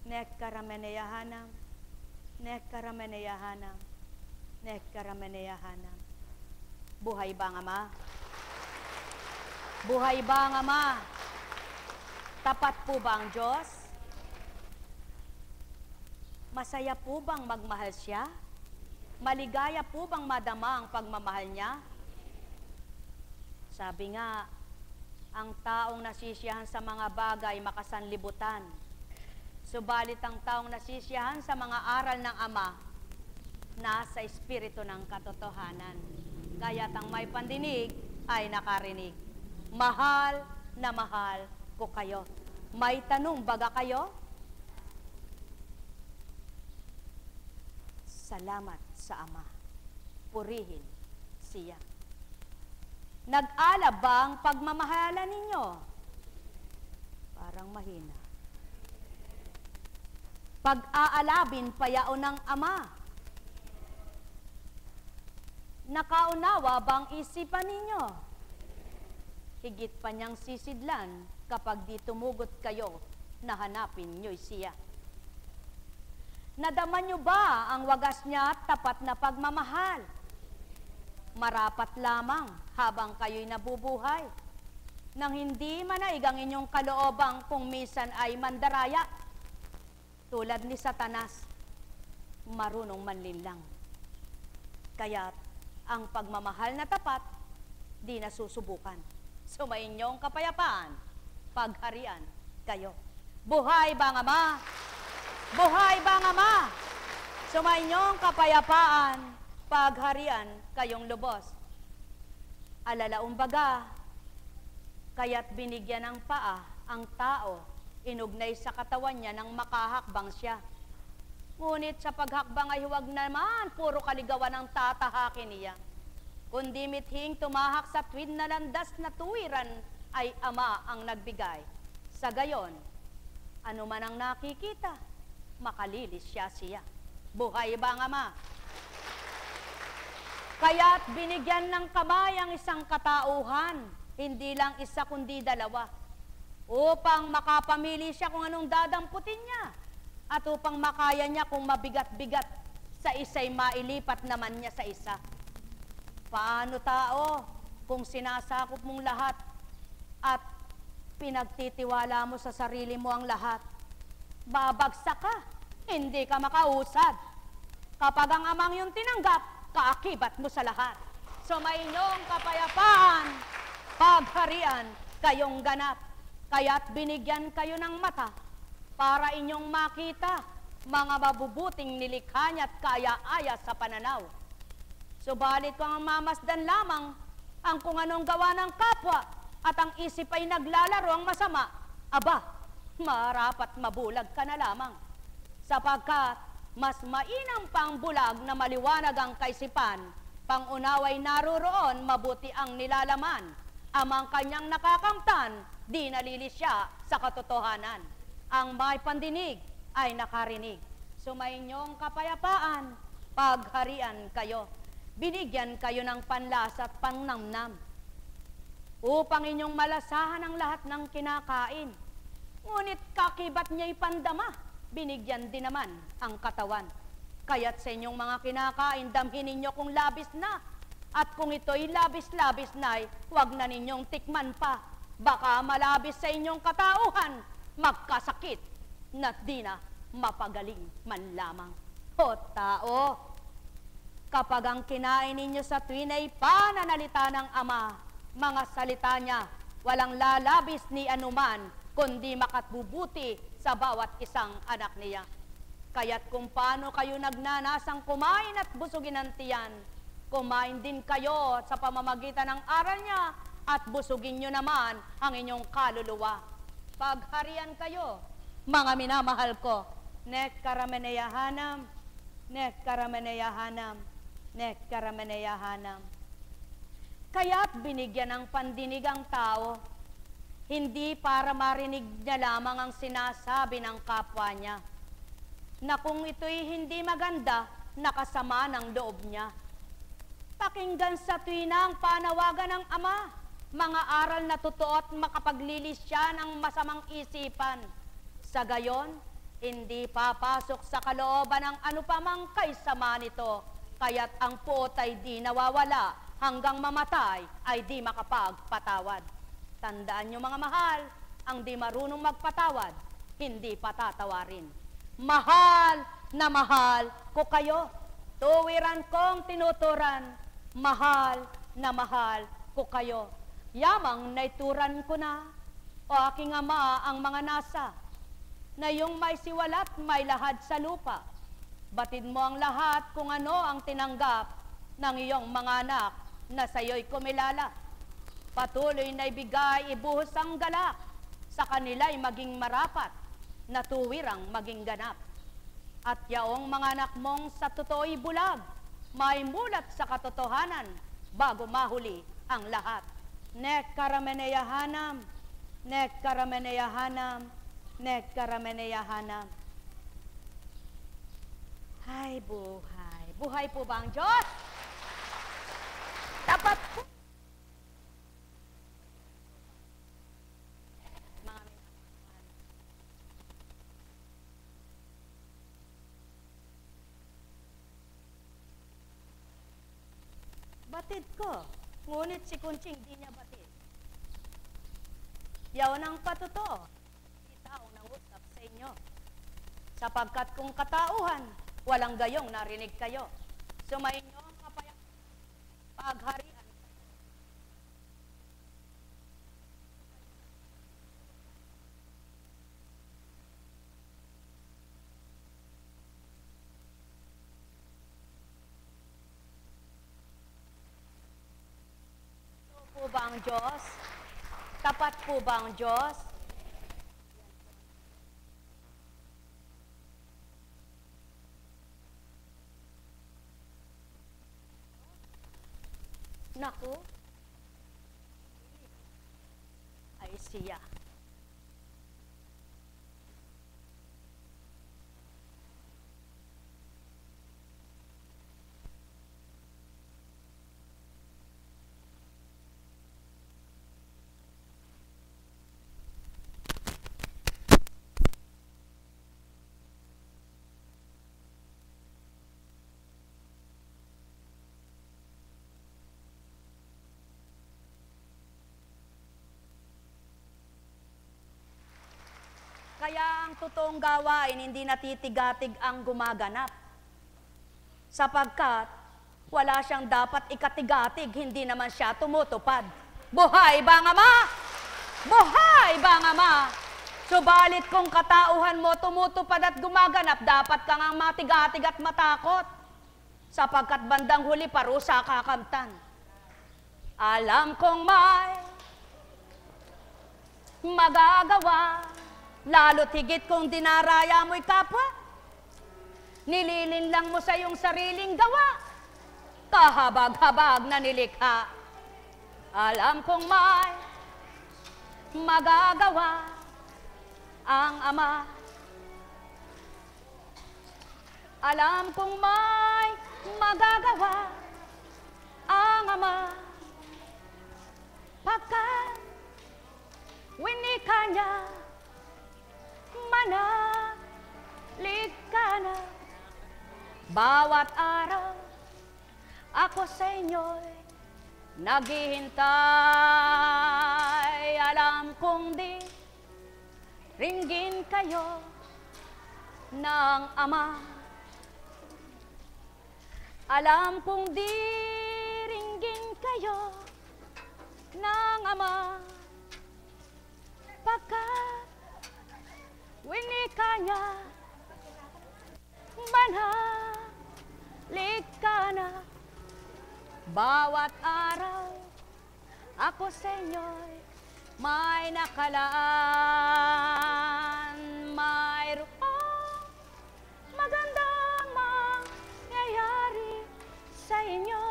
Nekkarameneyahanam, nekkarameneyahanam, nekkarameneyahanam. Buhay ba ang Ama? Buhay ba ang Ama? Tapat po ba ang Diyos? Masaya po bang magmahal siya? Maligaya po bang madama ang pagmamahal niya? Sabi nga, ang taong nasisiyahan sa mga bagay makasanlibutan. Subalit ang taong nasisiyahan sa mga aral ng Ama, nasa espiritu ng katotohanan. Kaya't ang may pandinig ay nakarinig. Mahal na mahal ko kayo. May tanong baga kayo? Salamat sa Ama. Purihin siya. Nag-alab ba ang pagmamahalan ninyo? Parang mahina. Pag-aalabin payaon ng Ama. Nakaunawa bang isipan ninyo? Higit pa niyang sisidlan kapag di tumugot kayo na hanapin niyo'y siya. Nadama niyo ba ang wagas niya at tapat na pagmamahal? Marapat lamang habang kayo'y nabubuhay, nang hindi manaig ang inyong kaloobang kung misan ay mandaraya. Tulad ni Satanas, marunong manlinlang. Kaya't ang pagmamahal na tapat, di nasusubukan. Sumainyong kapayapaan, pagharian kayo. Buhay ba ang Ama? Buhay ba ang Ama? Sumainyong kapayapaan, pagharian kayong lubos. Alalaumbaga, kaya't binigyan ng paa ang tao, inugnay sa katawan niya nang makahakbang siya. Ngunit sa paghakbang ay huwag naman puro kaligawan ang tatahakin niya, kundi mithing tumahak sa tuwid na landas na tuwiran ay Ama ang nagbigay. Sa gayon, ano man ang nakikita, makalilis siya. Buhay ba ang Ama? Kaya't binigyan ng kamay ang isang katauhan, hindi lang isa kundi dalawa, upang makapamili siya kung anong dadamputin niya, at upang makaya niya kung mabigat-bigat sa isa'y mailipat naman niya sa isa. Paano tao kung sinasakop mong lahat at pinagtitiwala mo sa sarili mo ang lahat? Babagsak ka, hindi ka makausad. Kapag ang Amang yung tinanggap, kaakibat mo sa lahat. So may inyong kapayapaan, pagharian kayong ganap. Kaya't binigyan kayo ng mata para inyong makita mga mabubuting nilikha niya at kaaya-aya sa pananaw. Subalit kung ang mamasdan lamang ang kung anong gawa ng kapwa at ang isip ay naglalaro ang masama, aba, marapat mabulag ka na lamang. Sapagkat mas mainam pang bulag na maliwanag ang kaisipan, pangunaway naroroon mabuti ang nilalaman, amang kanyang nakakamtan, di nalilis siya sa katotohanan. Ang may pandinig ay nakarinig. Sumainyong kapayapaan, pagharian kayo. Binigyan kayo ng panlasa at pangnamnam upang inyong malasahan ang lahat ng kinakain. Ngunit kakibat niya'y pandama, binigyan din naman ang katawan. Kaya't sa inyong mga kinakain, damhin ninyo kung labis na. At kung ito'y labis-labis na'y, huwag na ninyong tikman pa. Baka malabis sa inyong katauhan, magkasakit na di na mapagaling man lamang. O tao, kapag ang kinain ninyo sa tuwin ay pananalita ng Ama, mga salita niya, walang lalabis ni anuman, kundi makatbubuti sa bawat isang anak niya. Kaya't kung paano kayo nagnanasang kumain at busugin ang tiyan, kumain din kayo sa pamamagitan ng aral niya at busugin nyo naman ang inyong kaluluwa. Pagharian kayo, mga minamahal ko. Nek karameneyahanam, nek karameneyahanam, nek karameneyahanam. Kaya't binigyan ng pandinig ang tao, hindi para marinig niya lamang ang sinasabi ng kapwa niya, na kung ito'y hindi maganda, nakasama ng loob niya. Pakinggan sa tuwina ang panawagan ng Ama, mga aral na totoo at makapaglilis siya ng masamang isipan. Sa gayon, hindi papasok sa kalooban ng anupamang kaisama nito, kaya't ang puot ay di nawawala, hanggang mamatay ay di makapagpatawad. Tandaan nyo mga mahal, ang di marunong magpatawad, hindi patatawarin. Mahal na mahal ko kayo, tuwiran kong tinuturan, mahal na mahal ko kayo. Yamang naituran ko na, o aking Ama ang mga nasa, na yung may siwalat may lahad sa lupa. Batid mo ang lahat kung ano ang tinanggap ng iyong mga anak na sayo'y kumilala. Patuloy na ibigay, ibuhos ang galak, sa kanila'y maging marapat, na tuwirang maging ganap. At yaong mga anak mong sa totoo'y bulag, may mulat sa katotohanan, bago mahuli ang lahat. Nek karameneyahanam, nek karameneyahanam, nek karameneyahanam. Hay buhay. Buhay po ba ang Diyos? Tapat po. Mga minamahal. Batid ko. Ngunit si Kunching di niya batid. Yaon ang patuto. Itaong nangusap sa inyo. Sapagkat kung katauhan, walang gayong narinig kayo. Sumayin nyo ang kapayapaan, pagharian. Ito po ba ang Diyos? Tapat po ba ang Diyos? Naku, ay siya. Kaya ang totoong gawain, hindi natitigatig ang gumaganap. Sapagkat wala siyang dapat ikatigatig, hindi naman siya tumutupad. Buhay ba ang Ama? Buhay ba ang Ama? Subalit kung katauhan mo tumutupad at gumaganap, dapat kang ang matigatig at matakot. Sapagkat bandang huli parusa kakamtan. Alam kong may magagawa, lalo't higit kung dinaraya mo'y kapwa. Nililinlang mo sa iyong sariling gawa, kahabag-habag na nilikha. Alam kong may magagawa ang Ama. Alam kong may magagawa ang Ama. Pagkat winika niya, manalig ka na. Bawat araw, ako sa inyo'y naghihintay. Alam kong di ringgin kayo ng Ama. Alam kong di ringgin kayo ng Ama. Pagkat kanya, manalik ka na. Bawat araw, ako sa inyo'y may nakalaan. Mayroong magandang mangyayari sa inyo,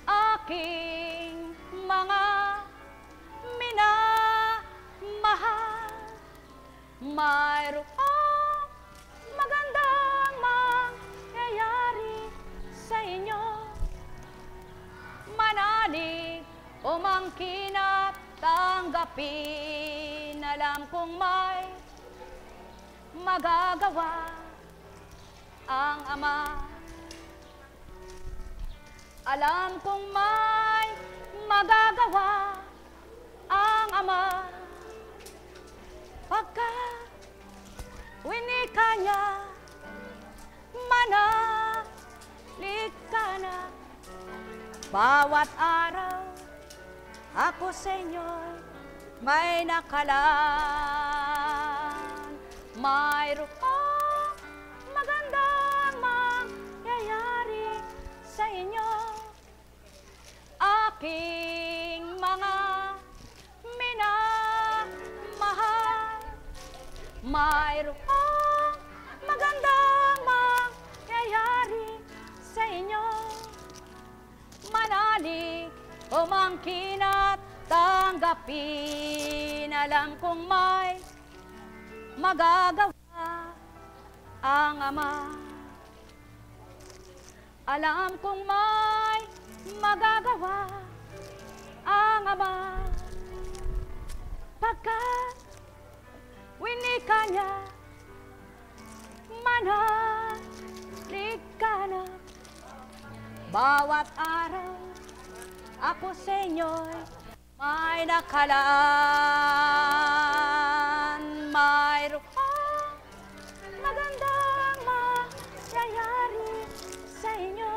aking mga minamahal. Mayroong magandang mangyayari sa inyo, manalig o mangkin at tanggapin. Alam kong may magagawa ang Ama. Alam kong may magagawa ang Ama. Pagkat winika niya, manalig ka na. Bawat araw, ako sa inyo'y may nakalaan. Mayroong magandang mangyayari sa inyo, aking mga minamahal. Mayroong magandang mangyayari sa inyo, manalig o mangkin at tanggapin. Alam kong may magagawa ang Ama. Alam kong may magagawa ang Ama. Pagkat winika niya, manalig ka na. Bawat araw, ako sa inyo'y may nakalaan. Mayroong magandang mangyayari sa inyo,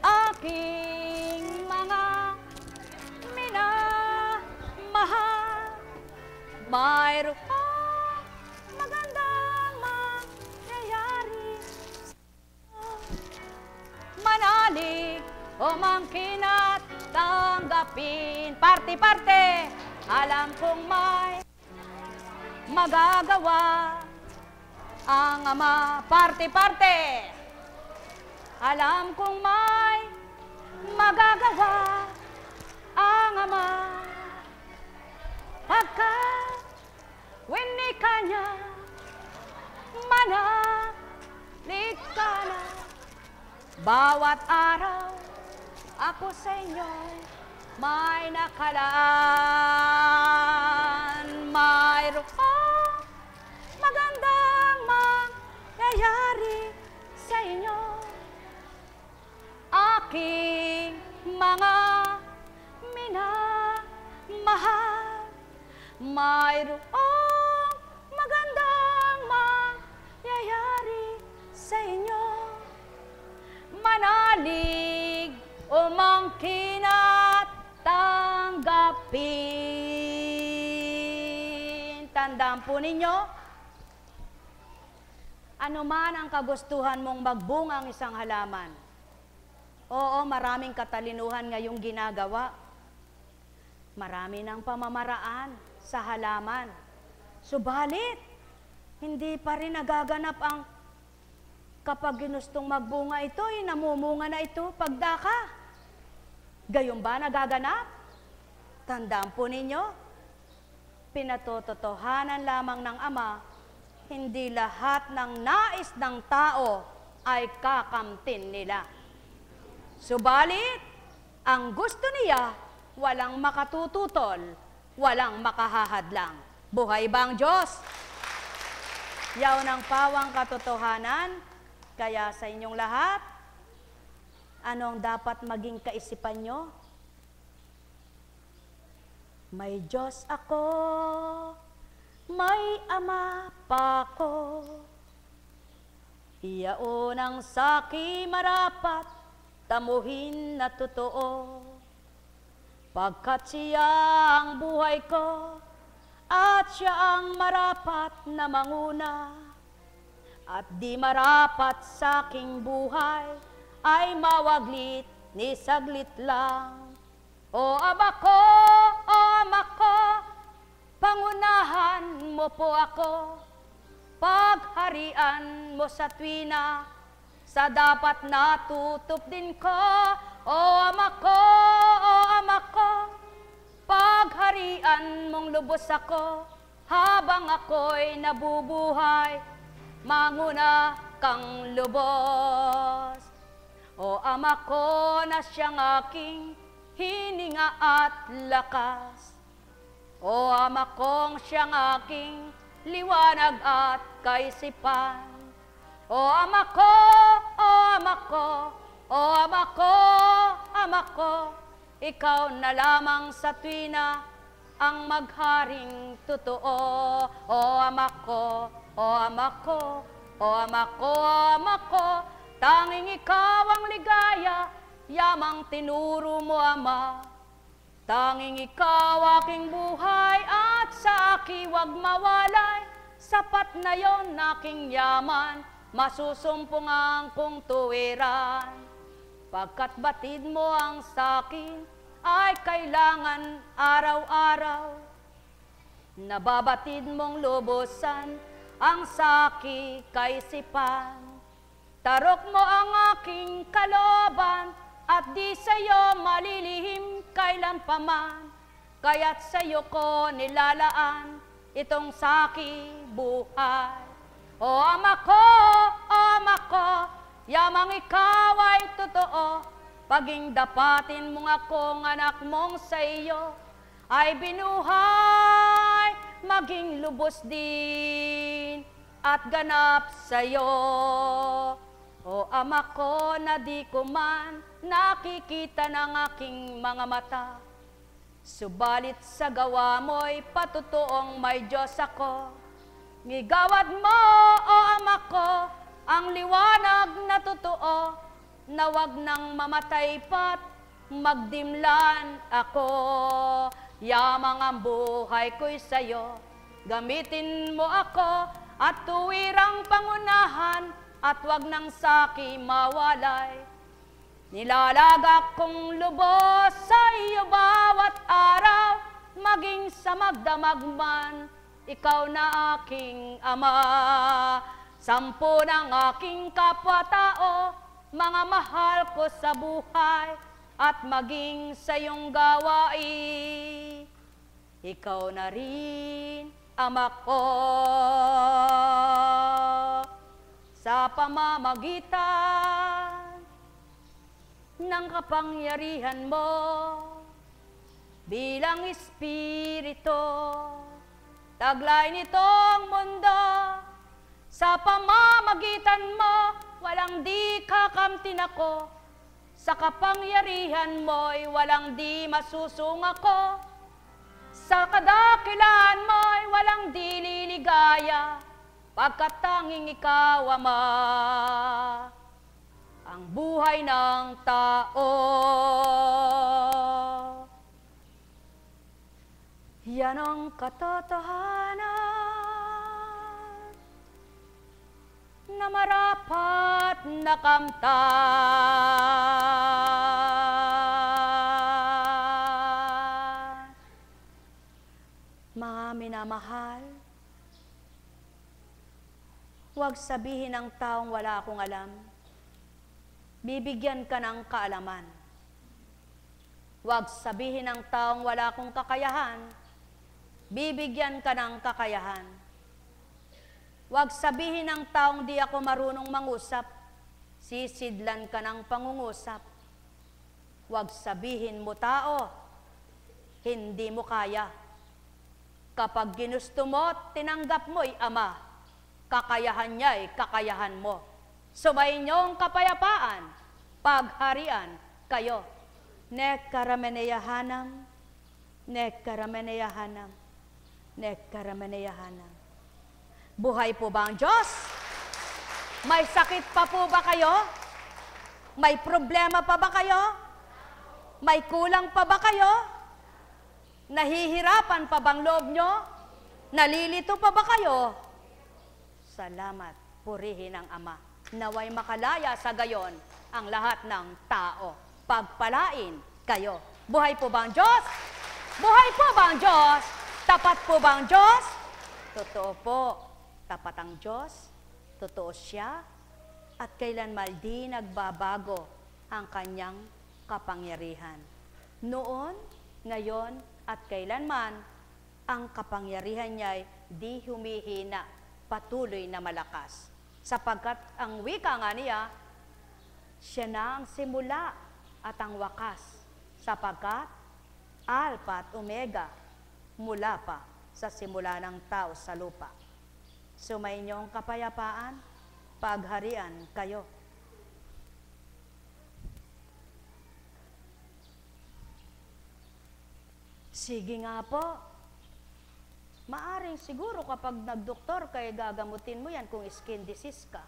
aking mga minamahal. Mayroong magandang mangyayari sa inyo, manalig o mangkin at tanggapin. Parte-parte, alam kong may magagawa ang Ama. Parte-parte, alam kong may magagawa ang Ama. Pagkat winika niya, manalig ka na. Bawat araw, ako sa inyo'y may nakalaan. Mayroong magandang mangyayari sa inyo, aking mga minamahal. Mayroong magandang mangyayari sa inyo, manalig o mangkin at tanggapin. Tandaan po ninyo, ano man ang kagustuhan mong magbunga ang isang halaman. Oo, maraming katalinuhan ngayong ginagawa. Marami ng pamamaraan sa halaman. Subalit, hindi pa rin nagaganap ang kapag ginustong magbunga ito, namumunga na ito pagdaka. Gayon ba nagaganap? Tandaan po ninyo, pinatototohanan lamang ng Ama, hindi lahat ng nais ng tao ay kakamtin nila. Subalit, ang gusto niya, walang makatututol, walang makahahadlang. Buhay ba ang Diyos? Yaw ng pawang katotohanan. Kaya sa inyong lahat, anong dapat maging kaisipan nyo? May Diyos ako, may Ama pa ko. Iyaon ang saki marapat, tamuhin na totoo. Pagkat siya ang buhay ko, at siya ang marapat na manguna. At di marapat sa aking buhay ay mawaglit ni saglit lang. O Ama ko, pangunahan mo po ako, pagharian mo sa tuwina, sa dapat natutup din ko. O Ama ko, pagharian mong lubos ako, habang ako'y nabubuhay, manguna kang lubos. O Ama ko na siyang aking hininga at lakas, o Ama kong siyang aking liwanag at kaisipan. O Ama ko, o Ama ko, o Ama ko, Ama ko, ikaw na lamang sa tuwina ang magharing totoo. O Ama ko, o Ama ko, o Ama ko, Ama ko, tanging ikaw ang ligaya, yamang tinuro mo Ama. Tanging ikaw aking buhay at sa aki wag mawalay, sapat na yon aking yaman, masusumpungan kong tuwiran. Pagkat batid mo ang sakin ay kailangan araw-araw, nababatid mong lubusan ang saki kaisipan. Tarok mo ang aking kaloban at di sa'yo malilihim kailan paman, kaya't sa'yo ko nilalaan itong saki buhay. O Ama ko, yamang ikaw ay totoo, paging dapatin mong akong anak mong sa iyo, ay binuhay, maging lubos din, at ganap sa'yo. O Ama ko na di ko man nakikita ng aking mga mata, subalit sa gawa mo'y patutuong may Diyos ako. Ngigawad mo, o Ama ko, ang liwanag na totoo, na wag nang mamatay pat magdimlan ako. Yamang ang buhay ko'y sa'yo, gamitin mo ako at tuwirang pangunahan, at wag nang saki mawalay. Nilalagak kong lubos sa iyo bawat araw, maging sa magdamag man, ikaw na aking Ama. 10 ng aking kapwa-tao, mga mahal ko sa buhay, at maging sa iyong gawain, ikaw na rin, Ama ko. Sa pamamagitan ng kapangyarihan mo bilang Espiritu, taglay nitong mundo. Sa pamamagitan mo, walang di kakamtin ako. Sa kapangyarihan mo'y walang di masusung ako. Sa kadakilaan mo'y walang di liligaya, pagkat tanging ikaw, Ama, ang buhay ng tao. Yan ang katotohanan na marapat na kamtan. Mga minamahal, huwag sabihin ng taong wala akong alam. Bibigyan ka ng kaalaman. Huwag sabihin ng taong wala akong kakayahan. Bibigyan ka ng kakayahan. Huwag sabihin ng taong di ako marunong mangusap. Sisidlan ka ng pangungusap. Huwag sabihin mo tao, hindi mo kaya. Kapag ginusto mo, tinanggap mo'y Ama, kakayahan niya'y kakayahan mo. Sumayinyong kapayapaan, pagharian kayo. Nekkarameneyahanam, nekkarameneyahanam, nekkarameneyahanam. Buhay po ba ang Diyos? May sakit pa po ba kayo? May problema pa ba kayo? May kulang pa ba kayo? Nahihirapan pa bang loob nyo? Nalilito pa ba kayo? Salamat, purihin ang Ama. Naway makalaya sa gayon ang lahat ng tao. Pagpalain kayo. Buhay po ba ang Diyos? Buhay po ba ang Diyos? Tapat po ba ang Diyos? Totoo po. Tapat ang Diyos. Totoo siya. At kailanman di nagbabago ang kanyang kapangyarihan. Noon, ngayon, at kailanman, ang kapangyarihan niya ay di humihina, patuloy na malakas. Sapagkat ang wika nga niya, siya na ang simula at ang wakas. Sapagkat Alpha at Omega, mula pa sa simula ng tao sa lupa. Sumayin niyong kapayapaan, pagharian kayo. Sige nga po. Maaring siguro kapag nagdoktor kay gagamutin mo yan kung skin disease ka.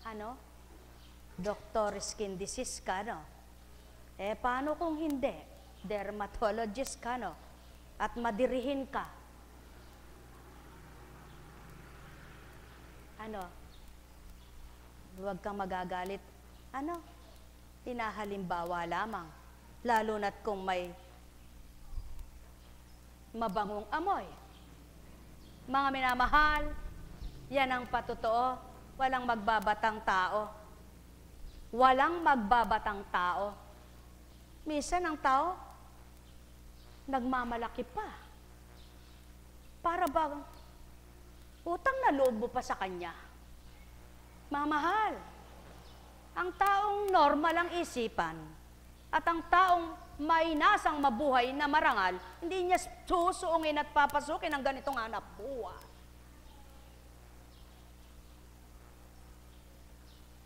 Ano? Doktor skin disease ka, no? Eh, paano kung hindi? Dermatologist ka, no? At madirihin ka. Ano? Huwag kang magagalit. Ano? Tinahalimbawa lamang. Lalo na't kung may mabangong amoy. Mga minamahal, yan ang patotoo. Walang magbabatang tao. Walang magbabatang tao. Minsan ang tao, nagmamalaki pa. Para bang utang na loob mo pa sa kanya. Mamahal, ang taong normal ang isipan at ang taong may nasang mabuhay na marangal, hindi niya susuungin at papasukin ang ganitong hanap buhay.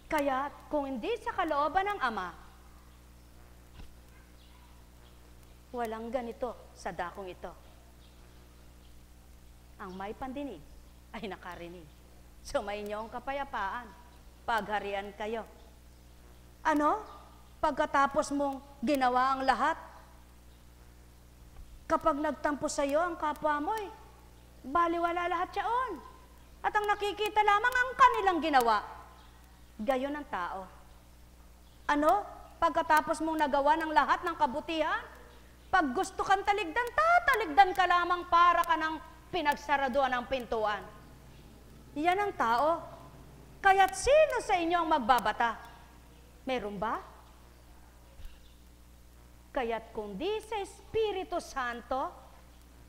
Kaya kung hindi sa kalooban ng Ama, walang ganito sa dakong ito. Ang may pandinig ay nakarinig. Sumayin niyo ang kapayapaan. Pagharian kayo. Ano? Pagkatapos mong ginawa ang lahat, kapag nagtampo sa iyo ang kapwa mo, baliwala lahat yaon. At ang nakikita lamang ang kanilang ginawa. Gayon ang tao. Ano? Pagkatapos mong nagawa ng lahat ng kabutihan, pag gusto kang taligdan, tataligdan ka lamang para ka ng pinagsaraduan ng pintuan. Yan ang tao. Kaya't sino sa inyo ang magbabata? Meron ba? Kaya't kundi sa Espiritu Santo,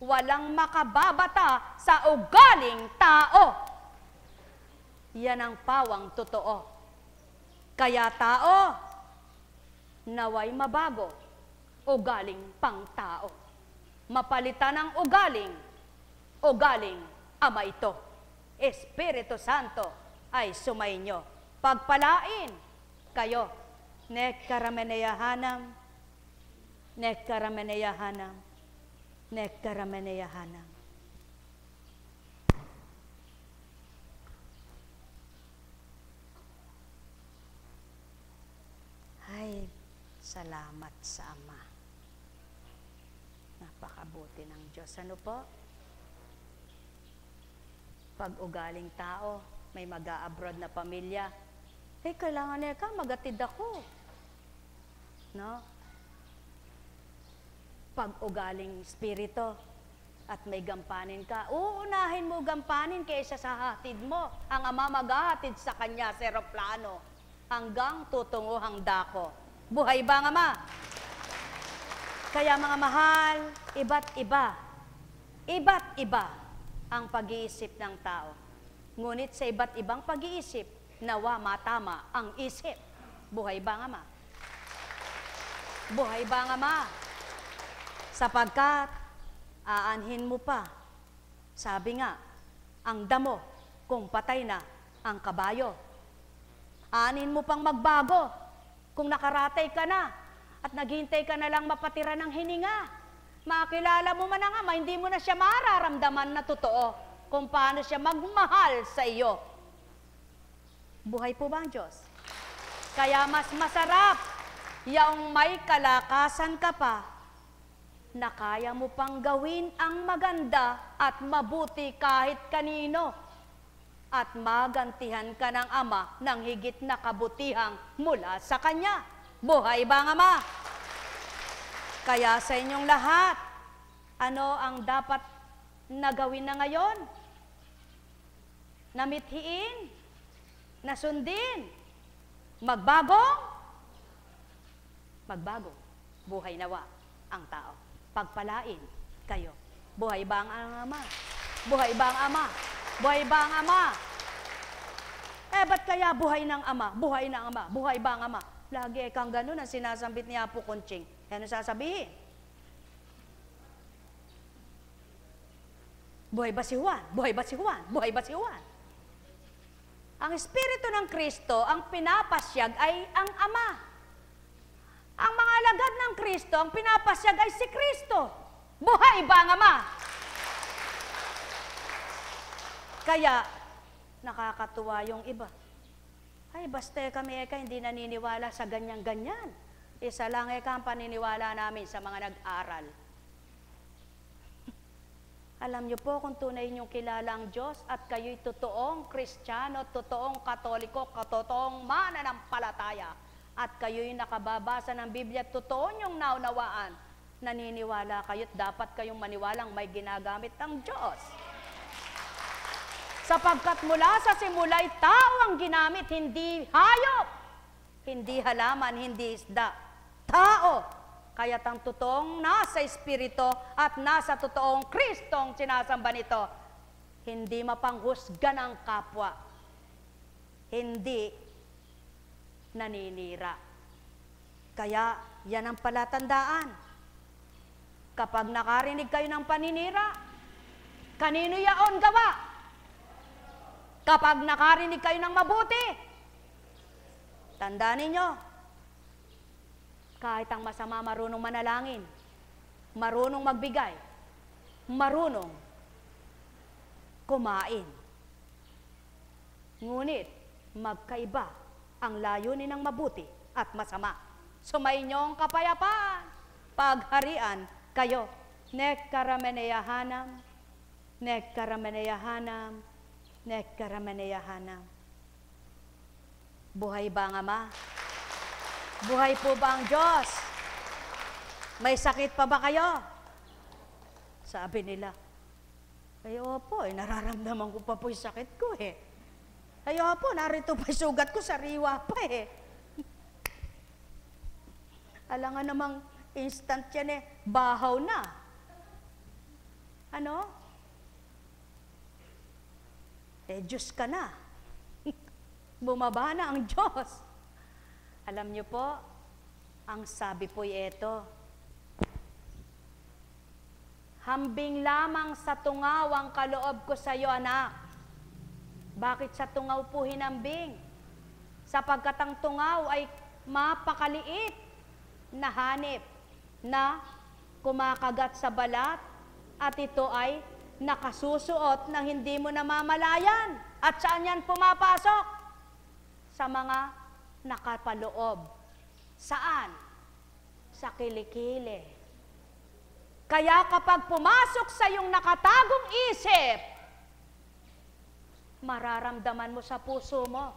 walang makababata sa ugaling tao. Yan ang pawang totoo. Kaya tao, naway mabago, ugaling pang tao. Mapalitan ang ugaling Ama ito. Espiritu Santo ay sumainyo. Pagpalain kayo. Nekkarameneyahanam, nekkarameneyahanam, nekkarameneyahanam. Ay, salamat sa Ama. Napakabuti ng Diyos. Ano po? Pag ugaling tao, may mag-a-abroad na pamilya, kailangan niya ka, magatid ako. No? Pag ugaling spirito at may gampanin ka, uunahin mo gampanin kaysa sa hatid mo. Ang Ama maghahatid sa kanya sa eroplano hanggang tutunguhang dako. Buhay ba ang Ama? Kaya mga mahal, iba't iba ang pag-iisip ng tao. Ngunit sa iba't ibang pag-iisip, nawa matama ang isip. Buhay ba ang Ama? Buhay ba ang Ama? Sapagkat aanhin mo pa. Sabi nga, ang damo kung patay na ang kabayo. Aanhin mo pang magbago kung nakaratay ka na at naghintay ka na lang mapatira ng hininga. Makilala mo man ang Ama, hindi mo na siya mararamdaman na totoo kung paano siya magmahal sa iyo. Buhay po ba ang Diyos? Kaya mas masarap yaong may kalakasan ka pa na kaya mo pang gawin ang maganda at mabuti kahit kanino at magantihan ka ng Ama ng higit na kabutihang mula sa Kanya. Buhay ba ang Ama? Kaya sa inyong lahat, ano ang dapat na gawin na ngayon? Namithiin, nasundin, magbago, buhay nawa ang tao. Pagpalain kayo. Buhay ba ang Ama? Buhay ba ang Ama? Buhay ba ang Ama? Ba't kaya buhay ng Ama? Buhay ng Ama? Buhay ba ang Ama? Lagi kang ganun ang sinasambit ni Apo Conching. Ano sasabihin? Buhay ba si Juan? Buhay ba si Juan? Buhay ba si Juan? Ang Espiritu ng Kristo, ang pinapasyag ay ang Ama. Ang mga alagad ng Kristo, ang pinapasyag ay si Kristo. Buhay ba ang Ama? Kaya, nakakatuwa yung iba. Ay, basta kami hindi naniniwala sa ganyan-ganyan. Isa lang ang paniniwala namin sa mga nag-aral. Alam niyo po kung tunay niyong kilala ang Diyos at kayo'y totoong Kristiyano, totoong Katoliko, totoong mananampalataya, at kayo'y nakababasa ng Biblia, totoo niyong naunawaan, naniniwala kayo't dapat kayong maniwalang may ginagamit ang Diyos. Sapagkat mula sa simula'y tao ang ginamit, hindi hayop, hindi halaman, hindi isda. Tao, kaya't ang totoong nasa Espiritu at nasa totoong Kristong sinasamba nito, hindi mapanghusga ng kapwa, hindi naninira. Kaya yan ang palatandaan. Kapag nakarinig kayo ng paninira, kanino yaon gawa? Kapag nakarinig kayo ng mabuti, tandaan ninyo, kahit ang masama marunong manalangin, marunong magbigay, marunong kumain. Ngunit magkaiba ang layunin ng mabuti at masama. Sumayinyong kapayapaan, pagharian kayo. Nekkarameneyahanam, nekkarameneyahanam, nekkarameneyahanam. Buhay ba ang Ama? Buhay po ba ang Diyos? May sakit pa ba kayo? Sabi nila, ay opo, nararamdaman ko pa po yung sakit ko eh. Ay opo, narito pa yung sugat ko, sariwa pa eh. Alam nga namang instant yan eh, bahaw na. Ano? Diyos ka na. Bumaba na ang Diyos. Alam niyo po, ang sabi po'y eto, hambing lamang sa tungaw ang kaloob ko sa iyo, anak. Bakit sa tungaw po hinambing? Sapagkat ang tungaw ay mapakaliit na hanip na kumakagat sa balat at ito ay nakasusuot na hindi mo namamalayan. At saan yan pumapasok? Sa mga nakapaloob. Saan? Sa kilikili. Kaya kapag pumasok sa iyong nakatagong isip, mararamdaman mo sa puso mo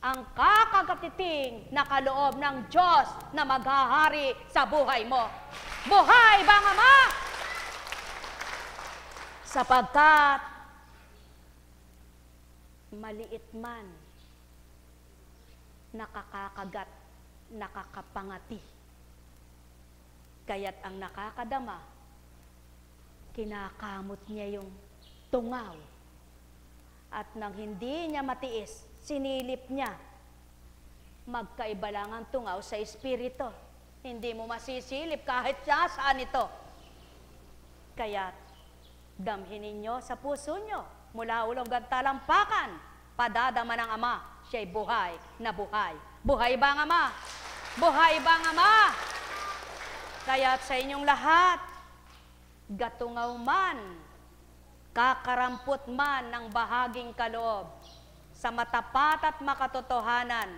ang kakagatiting na kaloob ng Diyos na maghahari sa buhay mo. Buhay ba ang Ama? Sapagkat maliit man, nakakakagat, nakakapangati. Kaya't ang nakakadama, kinakamot niya yung tungaw. At nang hindi niya matiis, sinilip niya. Magkaiba lang ang tungaw sa espiritu. Hindi mo masisilip kahit saan ito. Kaya't damhin ninyo sa puso nyo, mula ulong at talampakan, padadama ng Ama, siya'y buhay na buhay. Buhay ba ang Ama? Buhay ba ang Ama? Kaya't sa inyong lahat, gatungaw man, kakarampot man ng bahaging kaloob, sa matapat at makatotohanan,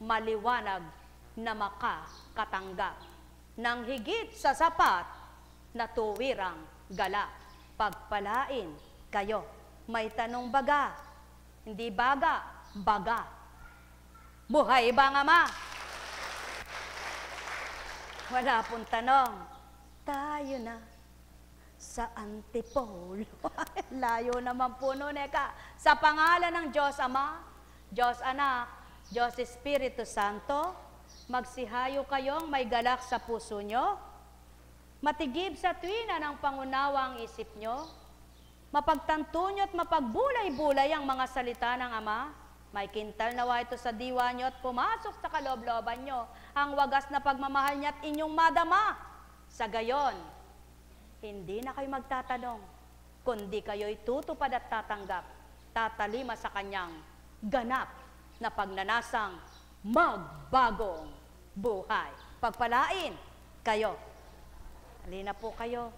maliwanag na makakatanggap ng higit sa sapat na tuwirang galak. Pagpalain kayo. May tanong baga, hindi baga, baga. Buhay ba ang Ama? Wala pong tanong. Tayo na sa antipolo. Layo naman po nun, eka. Sa pangalan ng Diyos Ama, Diyos Anak, Diyos Espiritu Santo, magsihayo kayong may galak sa puso nyo, matigib sa tuwina ng pangunawa ang isip nyo, mapagtanto nyo at mapagbulay-bulay ang mga salita ng Ama, may kintal nawa ito sa diwa nyo at pumasok sa kaloob-looban nyo ang wagas na pagmamahal niya at inyong madama. Sa gayon, hindi na kayo magtatanong, kundi kayo'y tutupad at tatanggap, tatalima sa kanyang ganap na pagnanasang magbagong buhay. Pagpalain kayo. Halina po kayo.